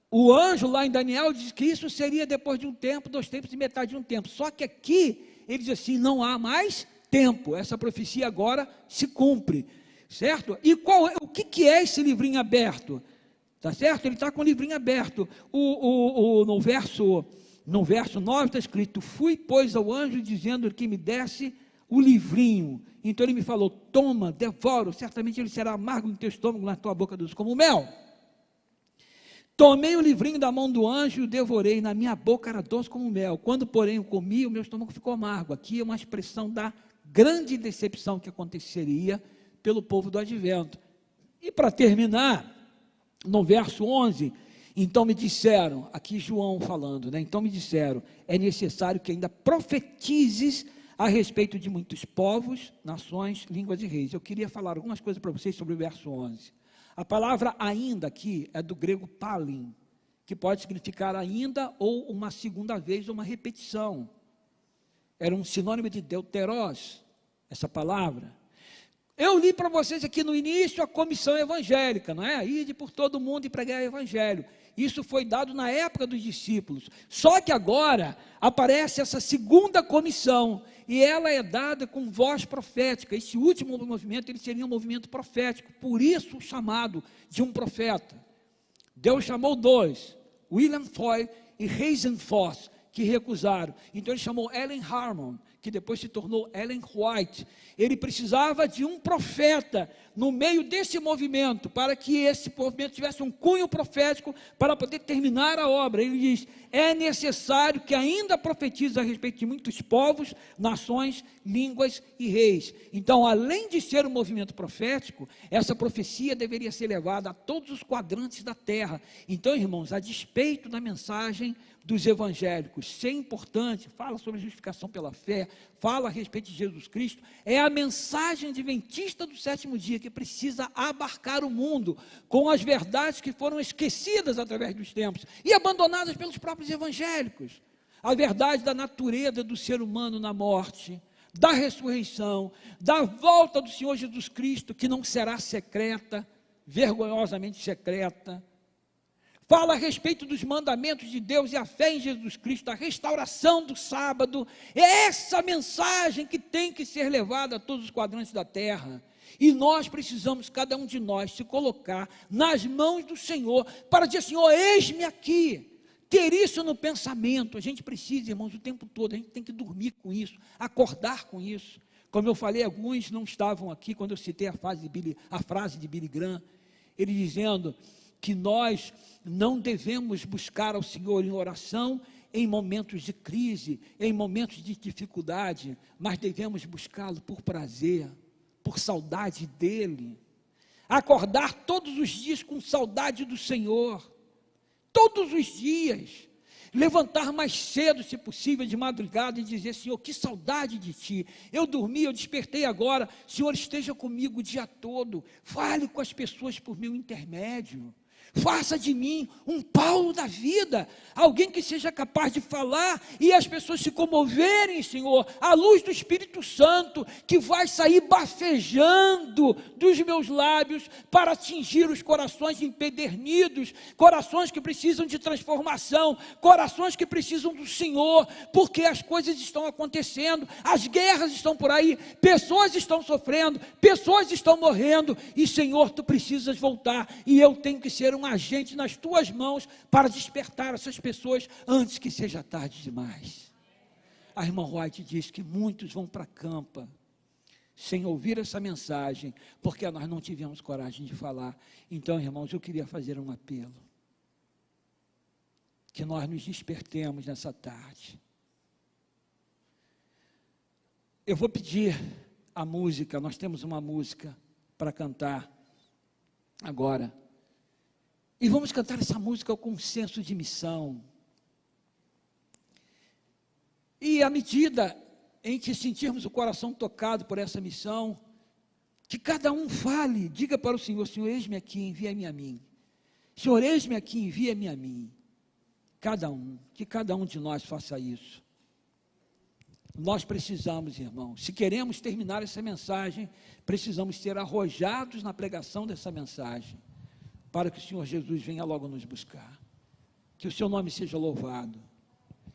o anjo lá em Daniel diz que isso seria depois de um tempo, 2 tempos e metade de um tempo. Só que aqui, ele diz assim, não há mais tempo. Essa profecia agora se cumpre. Certo? E o que é esse livrinho aberto? Tá certo? Ele está com o livrinho aberto. No verso 9 está escrito, fui, pois, ao anjo, dizendo que me desse o livrinho. Então ele me falou, toma, devora, certamente ele será amargo no teu estômago, na tua boca doce como mel. Tomei o livrinho da mão do anjo e o devorei, na minha boca era doce como mel. Quando, porém, o comi, o meu estômago ficou amargo. Aqui é uma expressão da grande decepção que aconteceria pelo povo do advento. E para terminar, no verso 11, então me disseram, aqui João falando, né? Então me disseram, é necessário que ainda profetizes a respeito de muitos povos, nações, línguas e reis. Eu queria falar algumas coisas para vocês sobre o verso 11. A palavra ainda aqui é do grego palim, que pode significar ainda ou uma segunda vez ou uma repetição. Era um sinônimo de deuteros, essa palavra. Eu li para vocês aqui no início a comissão evangélica, não é? Ide por todo mundo e pregar o evangelho. Isso foi dado na época dos discípulos. Só que agora aparece essa segunda comissão, e ela é dada com voz profética. Esse último movimento, ele seria um movimento profético, por isso o chamado de um profeta. Deus chamou 2, William Foy e Hazen Foss, que recusaram. Então ele chamou Ellen Harmon, que depois se tornou Ellen White. Ele precisava de um profeta no meio desse movimento, para que esse movimento tivesse um cunho profético, para poder terminar a obra. Ele diz, é necessário que ainda profetize a respeito de muitos povos, nações, línguas e reis. Então, além de ser um movimento profético, essa profecia deveria ser levada a todos os quadrantes da terra. Então, irmãos, a despeito da mensagem dos evangélicos ser importante, fala sobre a justificação pela fé, fala a respeito de Jesus Cristo, é a mensagem adventista do 7º dia que precisa abarcar o mundo com as verdades que foram esquecidas através dos tempos e abandonadas pelos próprios evangélicos. A verdade da natureza do ser humano na morte, da ressurreição, da volta do Senhor Jesus Cristo, que não será secreta, vergonhosamente secreta. Fala a respeito dos mandamentos de Deus e a fé em Jesus Cristo, a restauração do sábado. É essa mensagem que tem que ser levada a todos os quadrantes da terra. E nós precisamos, cada um de nós, se colocar nas mãos do Senhor, para dizer, Senhor, eis-me aqui. Ter isso no pensamento. A gente precisa, irmãos, o tempo todo, a gente tem que dormir com isso, acordar com isso. Como eu falei, alguns não estavam aqui quando eu citei a frase de Billy Graham, ele dizendo que nós não devemos buscar ao Senhor em oração em momentos de crise, em momentos de dificuldade, mas devemos buscá-lo por prazer, por saudade dEle. Acordar todos os dias com saudade do Senhor, todos os dias. Levantar mais cedo, se possível, de madrugada e dizer, Senhor, que saudade de Ti. Eu dormi, eu despertei agora, Senhor, esteja comigo o dia todo. Fale com as pessoas por meu intermédio. Faça de mim um Paulo da vida, alguém que seja capaz de falar e as pessoas se comoverem, Senhor, à luz do Espírito Santo, que vai sair bafejando dos meus lábios para atingir os corações empedernidos, corações que precisam de transformação, corações que precisam do Senhor, porque as coisas estão acontecendo, as guerras estão por aí, pessoas estão sofrendo, pessoas estão morrendo, e Senhor, tu precisas voltar, e eu tenho que ser um agente nas tuas mãos para despertar essas pessoas antes que seja tarde demais. A irmã White diz que muitos vão para a campa sem ouvir essa mensagem, porque nós não tivemos coragem de falar. Então, irmãos, eu queria fazer um apelo, que nós nos despertemos nessa tarde. Eu vou pedir a música, nós temos uma música para cantar agora. E vamos cantar essa música com senso de missão. E à medida em que sentirmos o coração tocado por essa missão, que cada um fale, diga para o Senhor: Senhor, eis-me aqui, envia-me a mim. Senhor, eis-me aqui, envia-me a mim. Que cada um de nós faça isso. Nós precisamos, irmãos, se queremos terminar essa mensagem, precisamos ser arrojados na pregação dessa mensagem, para que o Senhor Jesus venha logo nos buscar, que o seu nome seja louvado,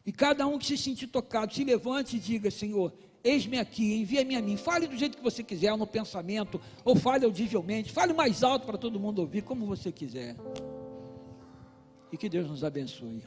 e cada um que se sentir tocado, se levante e diga: Senhor, eis-me aqui, envia-me a mim. Fale do jeito que você quiser, ou no pensamento, ou fale audivelmente, fale mais alto para todo mundo ouvir, como você quiser, e que Deus nos abençoe.